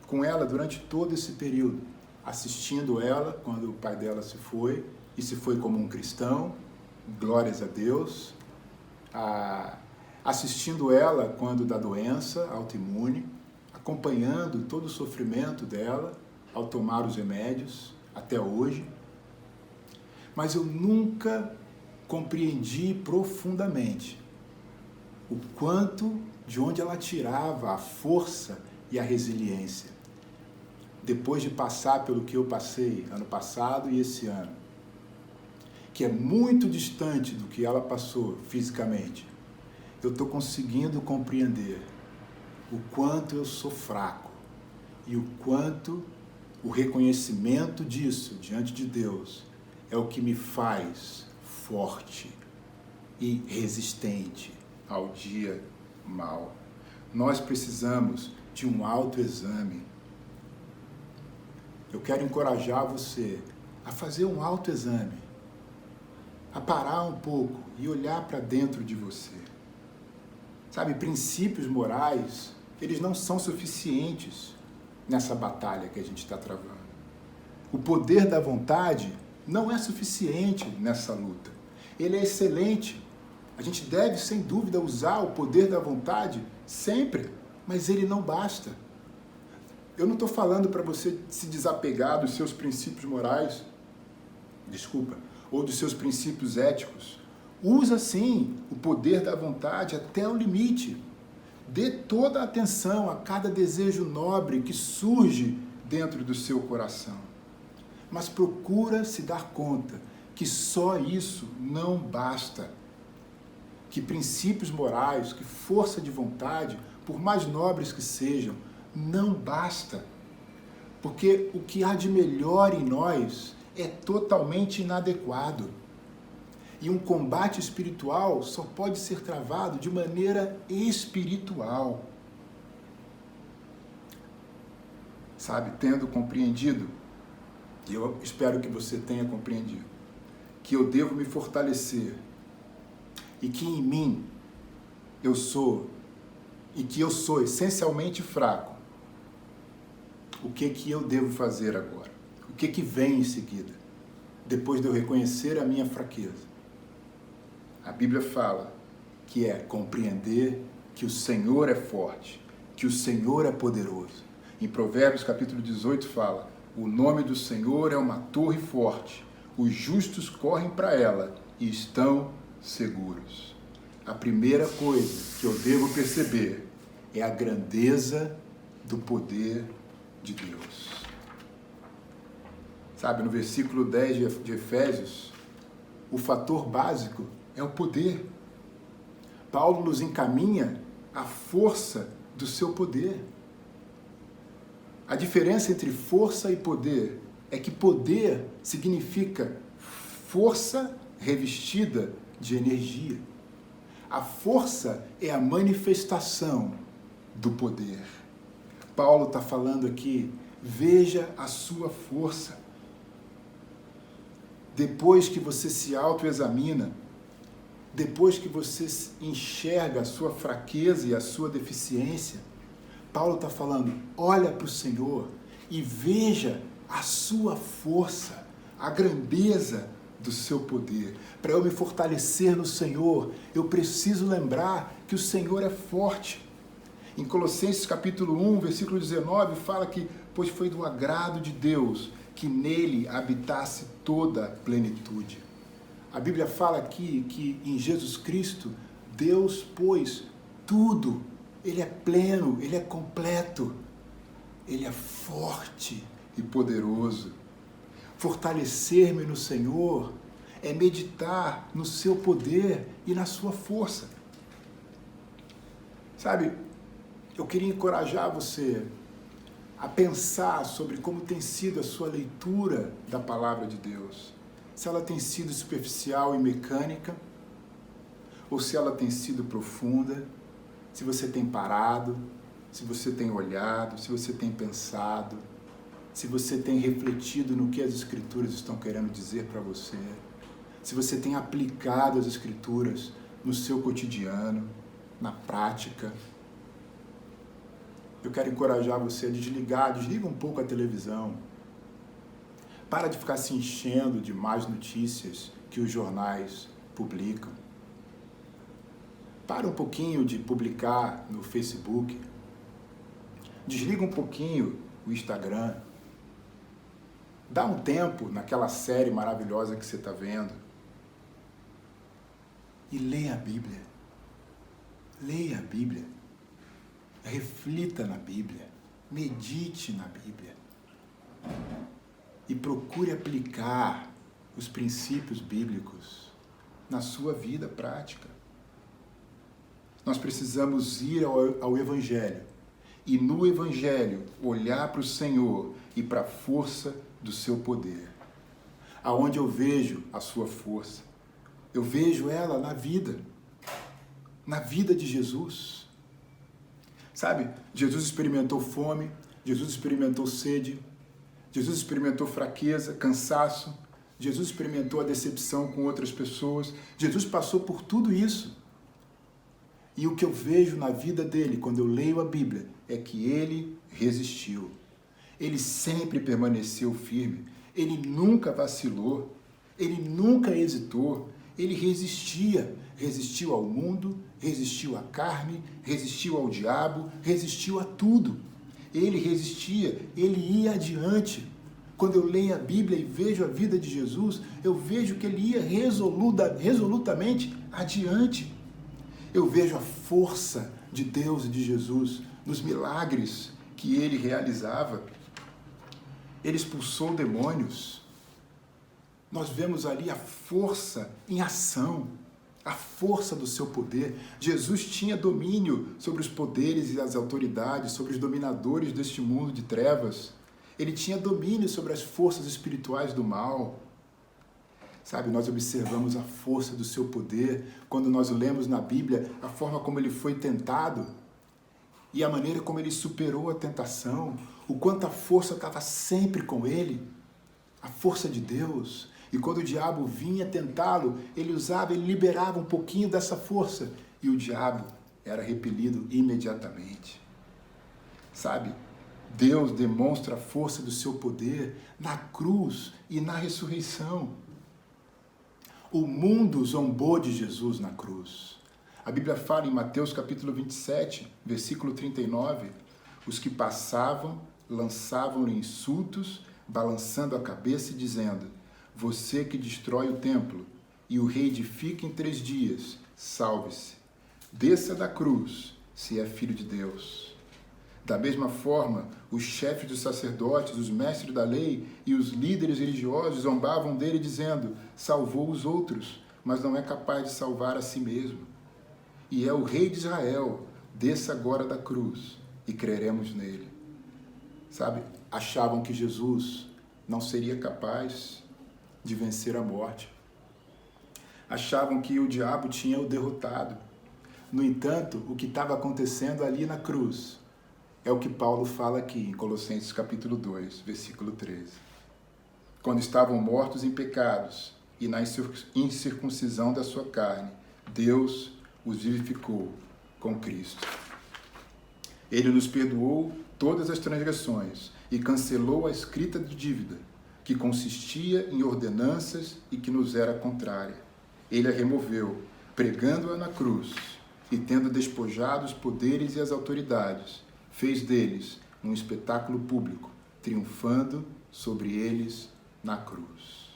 com ela durante todo esse período, assistindo ela quando o pai dela se foi, e se foi como um cristão, glórias a Deus, assistindo ela quando da doença autoimune, acompanhando todo o sofrimento dela, ao tomar os remédios, até hoje, mas eu nunca compreendi profundamente o quanto, de onde ela tirava a força e a resiliência. Depois de passar pelo que eu passei ano passado e esse ano, que é muito distante do que ela passou fisicamente, eu estou conseguindo compreender o quanto eu sou fraco e o quanto o reconhecimento disso diante de Deus é o que me faz forte e resistente ao dia mau. Nós precisamos de um autoexame. Eu quero encorajar você a fazer um autoexame, a parar um pouco e olhar para dentro de você. Sabe, princípios morais, eles não são suficientes nessa batalha que a gente está travando. O poder da vontade não é suficiente nessa luta. Ele é excelente. A gente deve, sem dúvida, usar o poder da vontade sempre, mas ele não basta. Eu não estou falando para você se desapegar dos seus princípios morais, ou dos seus princípios éticos. Usa, sim, o poder da vontade até o limite. Dê toda a atenção a cada desejo nobre que surge dentro do seu coração. Mas procura se dar conta que só isso não basta. Que princípios morais, que força de vontade, por mais nobres que sejam, não basta. Porque o que há de melhor em nós é totalmente inadequado. E um combate espiritual só pode ser travado de maneira espiritual. Sabe, tendo compreendido, e eu espero que você tenha compreendido, que eu devo me fortalecer e que em mim eu sou essencialmente fraco. O que eu devo fazer agora? O que vem em seguida? Depois de eu reconhecer a minha fraqueza. A Bíblia fala que é compreender que o Senhor é forte, que o Senhor é poderoso. Em Provérbios capítulo 18 fala: o nome do Senhor é uma torre forte, os justos correm para ela e estão seguros. A primeira coisa que eu devo perceber é a grandeza do poder de Deus. Sabe, no versículo 10 de Efésios, o fator básico é o poder. Paulo nos encaminha a força do seu poder. A diferença entre força e poder é que poder significa força revestida de energia. A força é a manifestação do poder. Paulo está falando aqui, veja a sua força. Depois que você se autoexamina, depois que você enxerga a sua fraqueza e a sua deficiência, Paulo está falando, olha para o Senhor e veja a sua força, a grandeza do seu poder. Para eu me fortalecer no Senhor, eu preciso lembrar que o Senhor é forte. Em Colossenses capítulo 1, versículo 19, fala que, pois foi do agrado de Deus que nele habitasse toda a plenitude. A Bíblia fala aqui que em Jesus Cristo, Deus pôs tudo. Ele é pleno, Ele é completo. Ele é forte e poderoso. Fortalecer-me no Senhor é meditar no seu poder e na sua força. Sabe, eu queria encorajar você a pensar sobre como tem sido a sua leitura da palavra de Deus. Se ela tem sido superficial e mecânica, ou se ela tem sido profunda, se você tem parado, se você tem olhado, se você tem pensado, se você tem refletido no que as Escrituras estão querendo dizer para você, se você tem aplicado as Escrituras no seu cotidiano, na prática. Eu quero encorajar você a desliga um pouco a televisão. Para de ficar se enchendo de más notícias que os jornais publicam. Para um pouquinho de publicar no Facebook. Desliga um pouquinho o Instagram. Dá um tempo naquela série maravilhosa que você está vendo e leia a Bíblia. Leia a Bíblia. Reflita na Bíblia. Medite na Bíblia. E procure aplicar os princípios bíblicos na sua vida prática. Nós precisamos ir ao Evangelho e no Evangelho olhar para o Senhor e para a força do seu poder. Aonde eu vejo a sua força? Eu vejo ela na vida de Jesus. Sabe, Jesus experimentou fome, Jesus experimentou sede, Jesus experimentou fraqueza, cansaço, Jesus experimentou a decepção com outras pessoas, Jesus passou por tudo isso. E o que eu vejo na vida dele, quando eu leio a Bíblia, é que ele resistiu. Ele sempre permaneceu firme, ele nunca vacilou, ele nunca hesitou, ele resistiu ao mundo, resistiu à carne, resistiu ao diabo, resistiu a tudo. Ele resistia, ele ia adiante. Quando eu leio a Bíblia e vejo a vida de Jesus, eu vejo que ele ia resolutamente adiante. Eu vejo a força de Deus e de Jesus nos milagres que ele realizava. Ele expulsou demônios. Nós vemos ali a força em ação, a força do seu poder. Jesus tinha domínio sobre os poderes e as autoridades, sobre os dominadores deste mundo de trevas. Ele tinha domínio sobre as forças espirituais do mal. Sabe, nós observamos a força do seu poder quando nós lemos na Bíblia a forma como ele foi tentado e a maneira como ele superou a tentação, o quanto a força estava sempre com ele, a força de Deus. E quando o diabo vinha tentá-lo, ele liberava um pouquinho dessa força e o diabo era repelido imediatamente. Sabe, Deus demonstra a força do seu poder na cruz e na ressurreição. O mundo zombou de Jesus na cruz. A Bíblia fala em Mateus capítulo 27, versículo 39, os que passavam lançavam-lhe insultos, balançando a cabeça e dizendo: você que destrói o templo e o reedifica em 3 dias, salve-se. Desça da cruz, se é filho de Deus. Da mesma forma, os chefes dos sacerdotes, os mestres da lei e os líderes religiosos zombavam dele dizendo: salvou os outros, mas não é capaz de salvar a si mesmo. E é o rei de Israel, desça agora da cruz e creremos nele. Sabe, achavam que Jesus não seria capaz de vencer a morte. Achavam que o diabo tinha o derrotado. No entanto, o que estava acontecendo ali na cruz é o que Paulo fala aqui em Colossenses capítulo 2, versículo 13. Quando estavam mortos em pecados e na incircuncisão da sua carne, Deus os vivificou com Cristo. Ele nos perdoou todas as transgressões e cancelou a escrita de dívida, que consistia em ordenanças e que nos era contrária. Ele a removeu, pregando-a na cruz, e tendo despojado os poderes e as autoridades, fez deles um espetáculo público, triunfando sobre eles na cruz.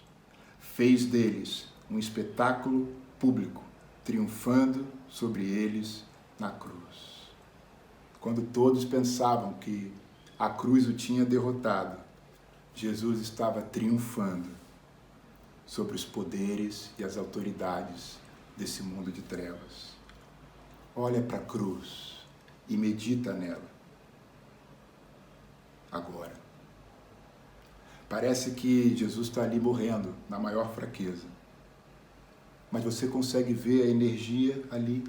Fez deles um espetáculo público, triunfando sobre eles na cruz. Quando todos pensavam que a cruz o tinha derrotado, Jesus estava triunfando sobre os poderes e as autoridades desse mundo de trevas. Olha para a cruz e medita nela. Agora. Parece que Jesus está ali morrendo, na maior fraqueza. Mas você consegue ver a energia ali.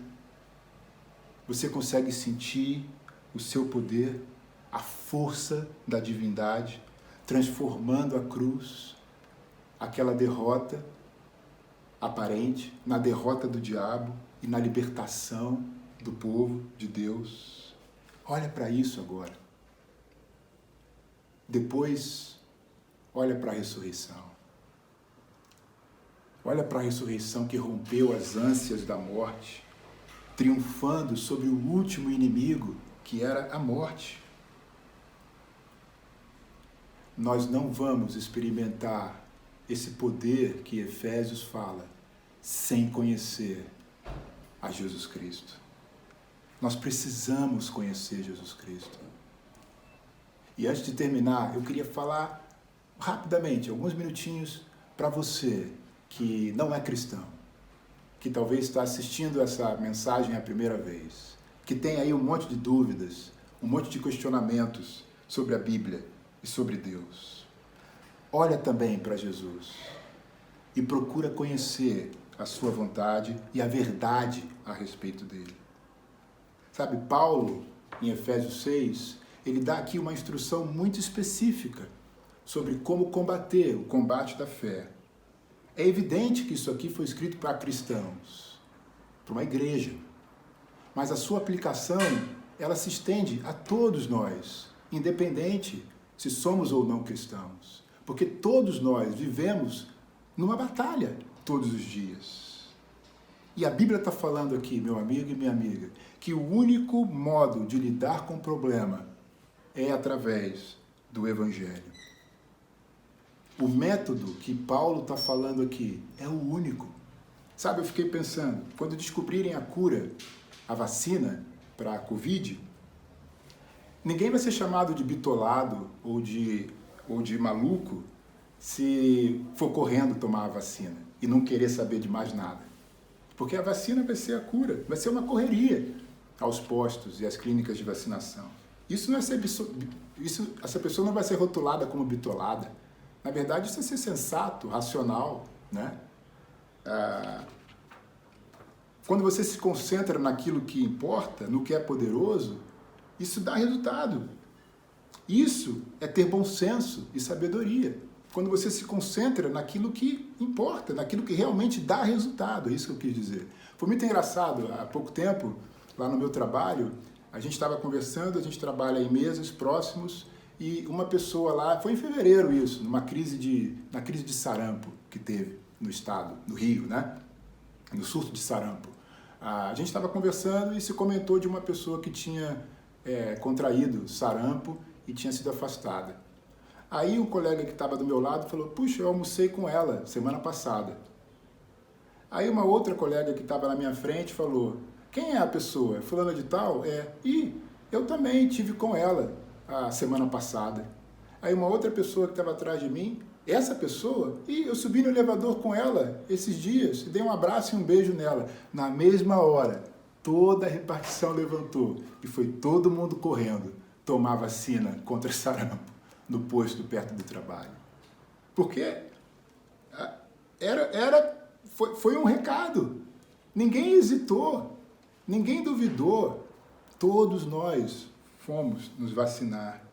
Você consegue sentir o seu poder, a força da divindade, transformando a cruz, aquela derrota aparente, na derrota do diabo e na libertação do povo de Deus. Olha para isso agora. Depois, olha para a ressurreição. Olha para a ressurreição que rompeu as ânsias da morte, triunfando sobre o último inimigo, que era a morte. nós não vamos experimentar esse poder que Efésios fala sem conhecer a Jesus Cristo. Nós precisamos conhecer Jesus Cristo. E antes de terminar, eu queria falar rapidamente, alguns minutinhos, para você que não é cristão, que talvez está assistindo essa mensagem a primeira vez, que tem aí um monte de dúvidas, um monte de questionamentos sobre a Bíblia e sobre Deus. Olha também para Jesus e procura conhecer a sua vontade e a verdade a respeito dele. Sabe, Paulo, em Efésios 6, ele dá aqui uma instrução muito específica sobre como combater o combate da fé. É evidente que isso aqui foi escrito para cristãos, para uma igreja, mas a sua aplicação, ela se estende a todos nós, independente se somos ou não cristãos, porque todos nós vivemos numa batalha todos os dias. E a Bíblia está falando aqui, meu amigo e minha amiga, que o único modo de lidar com o problema é através do Evangelho. O método que Paulo está falando aqui é o único. Sabe, eu fiquei pensando, quando descobrirem a cura, a vacina para a Covid, ninguém vai ser chamado de bitolado ou de maluco se for correndo tomar a vacina e não querer saber de mais nada. Porque a vacina vai ser a cura, vai ser uma correria aos postos e às clínicas de vacinação. Isso não é ser, essa pessoa não vai ser rotulada como bitolada. Na verdade, isso é ser sensato, racional, né? Quando você se concentra naquilo que importa, no que é poderoso, isso dá resultado. Isso é ter bom senso e sabedoria. Quando você se concentra naquilo que importa, naquilo que realmente dá resultado, é isso que eu quis dizer. Foi muito engraçado, há pouco tempo, lá no meu trabalho, a gente estava conversando, a gente trabalha em meses próximos, e uma pessoa lá, foi em fevereiro isso, na crise de sarampo que teve no estado, no Rio, né? No surto de sarampo. A gente estava conversando e se comentou de uma pessoa que tinha contraído sarampo e tinha sido afastada. Aí o colega que estava do meu lado falou, puxa, eu almocei com ela semana passada. Aí uma outra colega que estava na minha frente falou, quem é a pessoa? Fulana de tal? Eu também tive com ela a semana passada. Aí uma outra pessoa que estava atrás de mim, essa pessoa, eu subi no elevador com ela esses dias, dei um abraço e um beijo nela. Na mesma hora, toda a repartição levantou e foi todo mundo correndo tomar vacina contra sarampo no posto perto do trabalho. Porque foi um recado. Ninguém hesitou, ninguém duvidou. Todos nós fomos nos vacinar.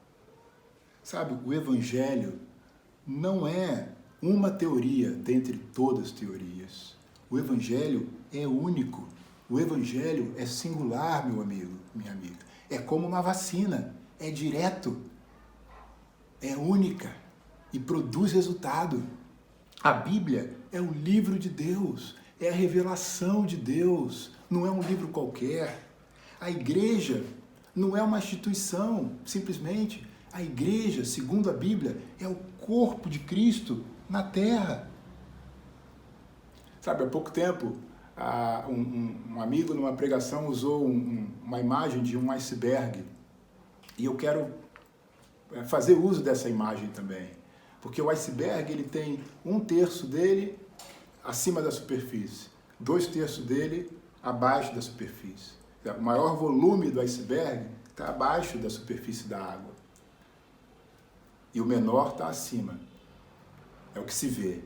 Sabe, o Evangelho não é uma teoria dentre todas as teorias. O Evangelho é único. O Evangelho é singular, meu amigo, minha amiga. É como uma vacina. É direto. É única. E produz resultado. A Bíblia é o livro de Deus. É a revelação de Deus. Não é um livro qualquer. A igreja não é uma instituição, simplesmente. A igreja, segundo a Bíblia, é o corpo de Cristo na terra. Sabe, há pouco tempo, um amigo numa pregação usou uma imagem de um iceberg. E eu quero fazer uso dessa imagem também. Porque o iceberg, ele tem 1/3 dele acima da superfície, 2/3 dele abaixo da superfície. O maior volume do iceberg está abaixo da superfície da água. E o menor está acima. É o que se vê.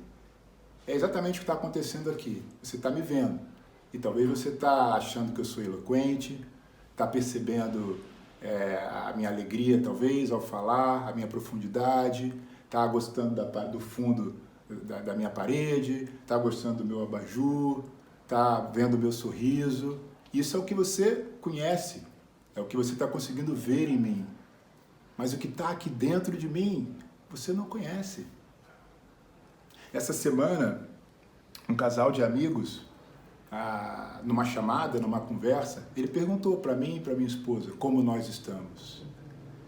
É exatamente o que está acontecendo aqui. Você está me vendo. E talvez você está achando que eu sou eloquente, está percebendo a minha alegria, talvez, ao falar, a minha profundidade, está gostando do fundo da minha parede, está gostando do meu abajur, está vendo o meu sorriso. Isso é o que você conhece, é o que você está conseguindo ver em mim. Mas o que está aqui dentro de mim, você não conhece. Essa semana, um casal de amigos, numa chamada, numa conversa, ele perguntou para mim e para minha esposa como nós estamos.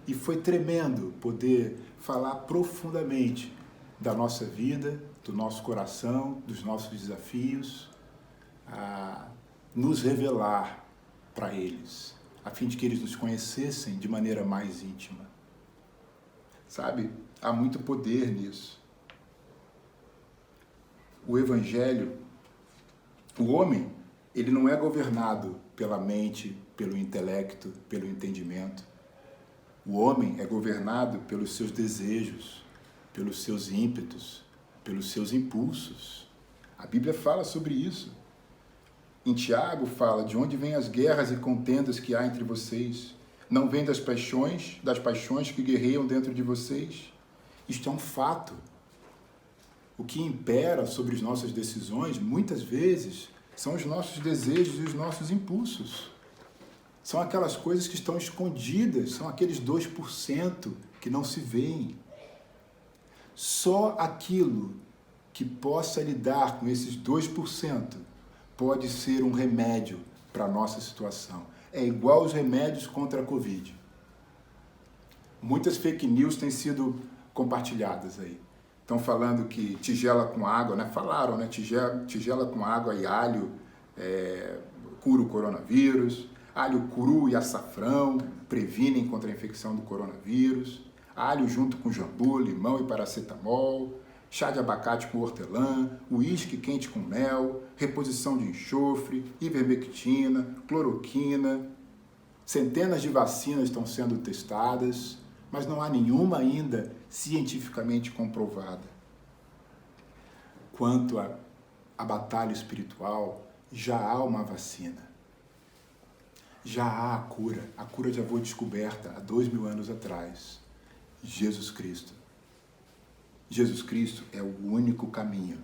E foi tremendo poder falar profundamente da nossa vida, do nosso coração, dos nossos desafios, nos revelar para eles, a fim de que eles nos conhecessem de maneira mais íntima. Sabe, há muito poder nisso. O Evangelho, o homem, ele não é governado pela mente, pelo intelecto, pelo entendimento. O homem é governado pelos seus desejos, pelos seus ímpetos, pelos seus impulsos. A Bíblia fala sobre isso. Em Tiago fala: de onde vêm as guerras e contendas que há entre vocês? Não vêm das paixões que guerreiam dentro de vocês? Isto é um fato. O que impera sobre as nossas decisões, muitas vezes, são os nossos desejos e os nossos impulsos. São aquelas coisas que estão escondidas, são aqueles 2% que não se veem. Só aquilo que possa lidar com esses 2% pode ser um remédio para a nossa situação. É igual os remédios contra a Covid. Muitas fake news têm sido compartilhadas aí. Estão falando que tigela com água, né? Falaram, né? Tigela com água e alho cura o coronavírus. Alho cru e açafrão previnem contra a infecção do coronavírus. Alho junto com jambu, limão e paracetamol. Chá de abacate com hortelã, uísque quente com mel, reposição de enxofre, ivermectina, cloroquina. Centenas de vacinas estão sendo testadas, mas não há nenhuma ainda cientificamente comprovada. Quanto à batalha espiritual, já há uma vacina. Já há a cura já foi descoberta há 2000 anos atrás. Jesus Cristo. Jesus Cristo é o único caminho.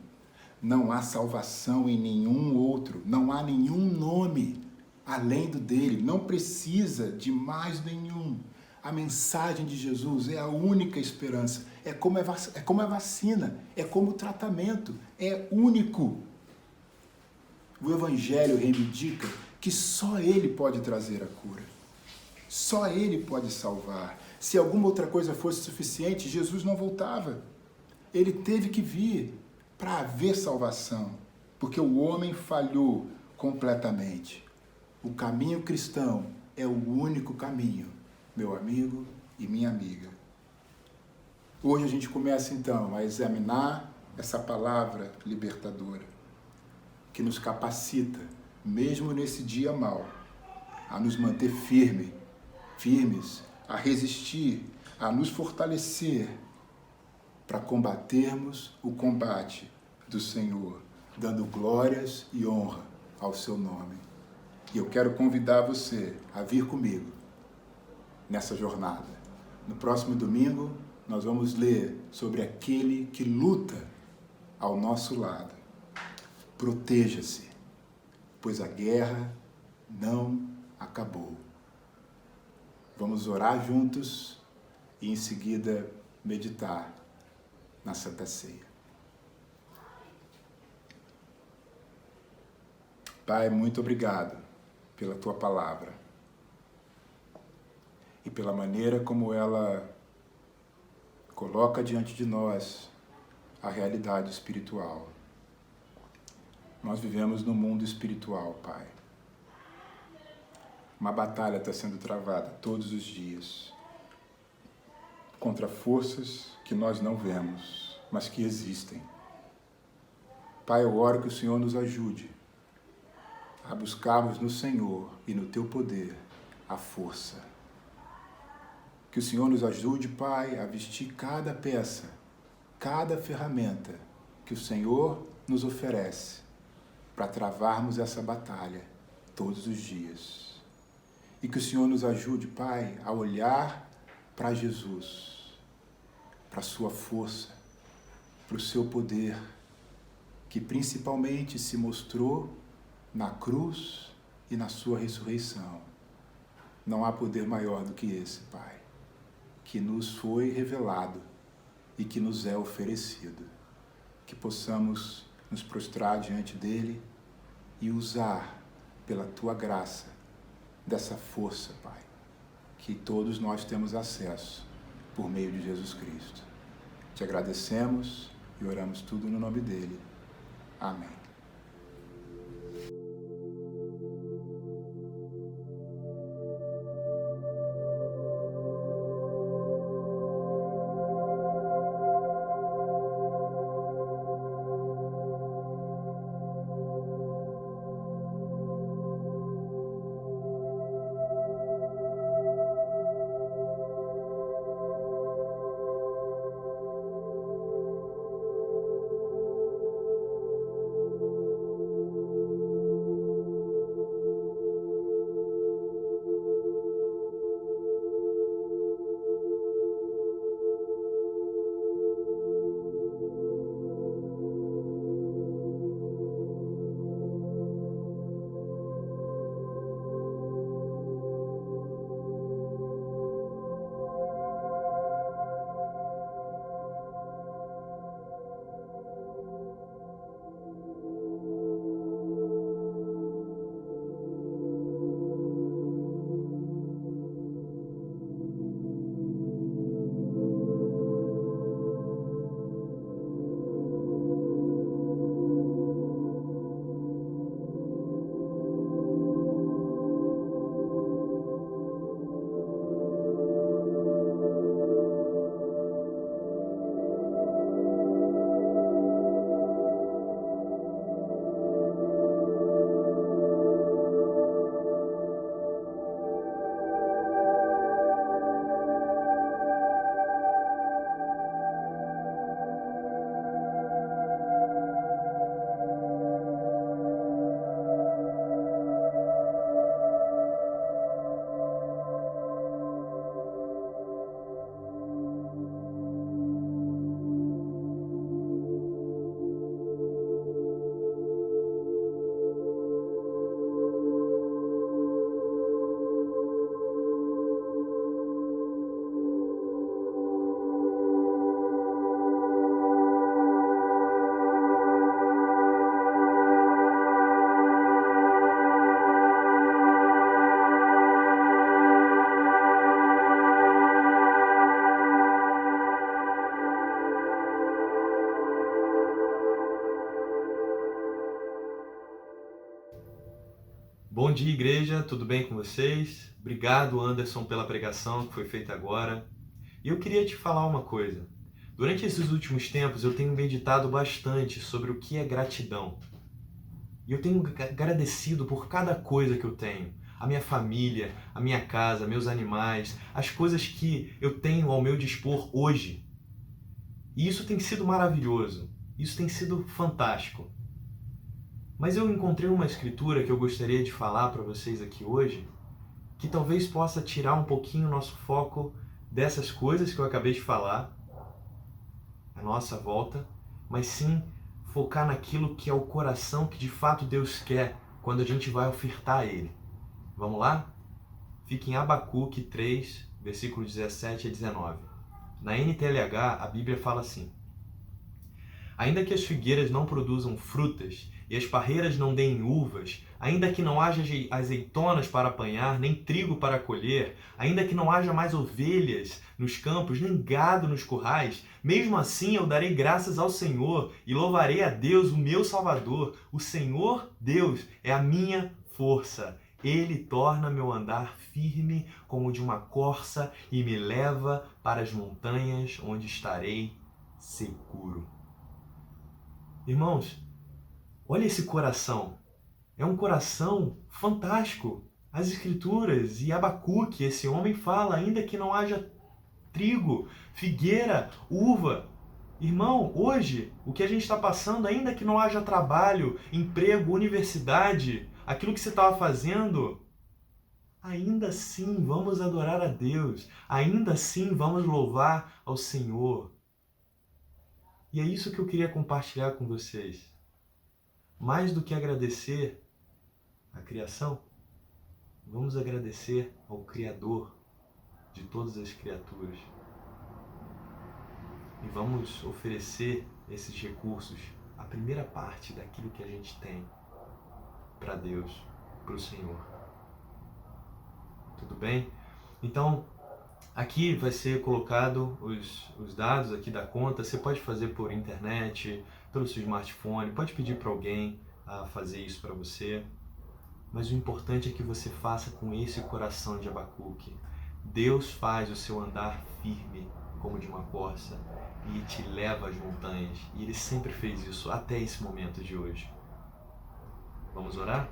Não há salvação em nenhum outro, não há nenhum nome além do dele, não precisa de mais nenhum. A mensagem de Jesus é a única esperança, é como a vacina, é como o tratamento, é único. O Evangelho reivindica que só ele pode trazer a cura, só ele pode salvar. Se alguma outra coisa fosse suficiente, Jesus não voltava. Ele teve que vir para haver salvação, porque o homem falhou completamente. O caminho cristão é o único caminho, meu amigo e minha amiga. Hoje a gente começa então a examinar essa palavra libertadora, que nos capacita, mesmo nesse dia mau, a nos manter firmes, a resistir, a nos fortalecer, para combatermos o combate do Senhor, dando glórias e honra ao seu nome. E eu quero convidar você a vir comigo nessa jornada. No próximo domingo, nós vamos ler sobre aquele que luta ao nosso lado. Proteja-se, pois a guerra não acabou. Vamos orar juntos e em seguida meditar na Santa Ceia. Pai, muito obrigado pela Tua palavra e pela maneira como ela coloca diante de nós a realidade espiritual. Nós vivemos no mundo espiritual, Pai. Uma batalha está sendo travada todos os dias contra forças que nós não vemos, mas que existem. Pai, eu oro que o Senhor nos ajude a buscarmos no Senhor e no Teu poder a força. Que o Senhor nos ajude, Pai, a vestir cada peça, cada ferramenta que o Senhor nos oferece para travarmos essa batalha todos os dias. E que o Senhor nos ajude, Pai, a olhar para Jesus, para a sua força, para o seu poder, que principalmente se mostrou na cruz e na sua ressurreição. Não há poder maior do que esse, Pai, que nos foi revelado e que nos é oferecido. Que possamos nos prostrar diante dele e usar pela Tua graça dessa força, Pai, que todos nós temos acesso por meio de Jesus Cristo. Te agradecemos e oramos tudo no nome dele. Amém. Bom dia, igreja, tudo bem com vocês? Obrigado, Anderson, pela pregação que foi feita agora. E eu queria te falar uma coisa. Durante esses últimos tempos, eu tenho meditado bastante sobre o que é gratidão. E eu tenho agradecido por cada coisa que eu tenho. A minha família, a minha casa, meus animais, as coisas que eu tenho ao meu dispor hoje. E isso tem sido maravilhoso. Isso tem sido fantástico. Mas eu encontrei uma escritura que eu gostaria de falar para vocês aqui hoje, que talvez possa tirar um pouquinho o nosso foco dessas coisas que eu acabei de falar, à nossa volta, mas sim focar naquilo que é o coração que de fato Deus quer quando a gente vai ofertar a Ele. Vamos lá? Fica em Abacuque 3, versículo 17 a 19. Na NTLH, a Bíblia fala assim: ainda que as figueiras não produzam frutas e as parreiras não deem uvas, ainda que não haja azeitonas para apanhar, nem trigo para colher, ainda que não haja mais ovelhas nos campos, nem gado nos currais, mesmo assim eu darei graças ao Senhor e louvarei a Deus, o meu Salvador. O Senhor, Deus, é a minha força. Ele torna meu andar firme como de uma corça e me leva para as montanhas onde estarei seguro. Irmãos, olha esse coração. É um coração fantástico. As Escrituras e Abacuque, esse homem fala, ainda que não haja trigo, figueira, uva. Irmão, hoje, o que a gente está passando, ainda que não haja trabalho, emprego, universidade, aquilo que você estava fazendo, ainda assim vamos adorar a Deus, ainda assim vamos louvar ao Senhor. E é isso que eu queria compartilhar com vocês. Mais do que agradecer a criação, vamos agradecer ao Criador de todas as criaturas. E vamos oferecer esses recursos, a primeira parte daquilo que a gente tem, para Deus, para o Senhor. Tudo bem? Então, aqui vai ser colocado os dados aqui da conta. Você pode fazer por internet, pelo seu smartphone, pode pedir para alguém a fazer isso para você. Mas o importante é que você faça com esse coração de Abacuque. Deus faz o seu andar firme como de uma corça e te leva às montanhas. E Ele sempre fez isso até esse momento de hoje. Vamos orar?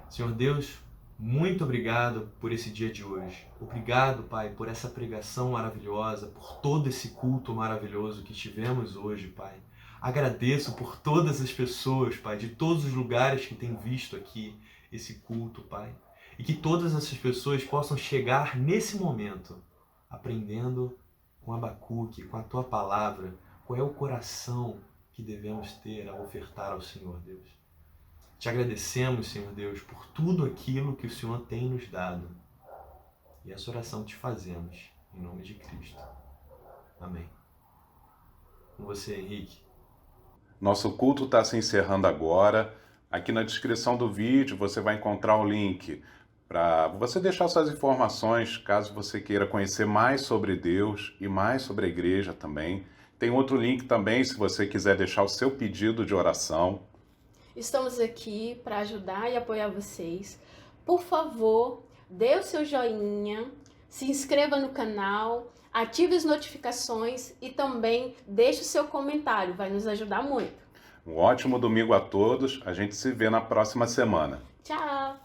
Senhor Deus, muito obrigado por esse dia de hoje. Obrigado, Pai, por essa pregação maravilhosa, por todo esse culto maravilhoso que tivemos hoje, Pai. Agradeço por todas as pessoas, Pai, de todos os lugares que têm visto aqui esse culto, Pai. E que todas essas pessoas possam chegar nesse momento aprendendo com Abacuque, com a Tua palavra, qual é o coração que devemos ter a ofertar ao Senhor, Deus. Te agradecemos, Senhor Deus, por tudo aquilo que o Senhor tem nos dado. E essa oração te fazemos, em nome de Cristo. Amém. Com você, Henrique. Nosso culto está se encerrando agora. Aqui na descrição do vídeo você vai encontrar o link para você deixar suas informações, caso você queira conhecer mais sobre Deus e mais sobre a igreja também. Tem outro link também, se você quiser deixar o seu pedido de oração. Estamos aqui para ajudar e apoiar vocês. Por favor, dê o seu joinha, se inscreva no canal, ative as notificações e também deixe o seu comentário, vai nos ajudar muito. Um ótimo domingo a todos, a gente se vê na próxima semana. Tchau!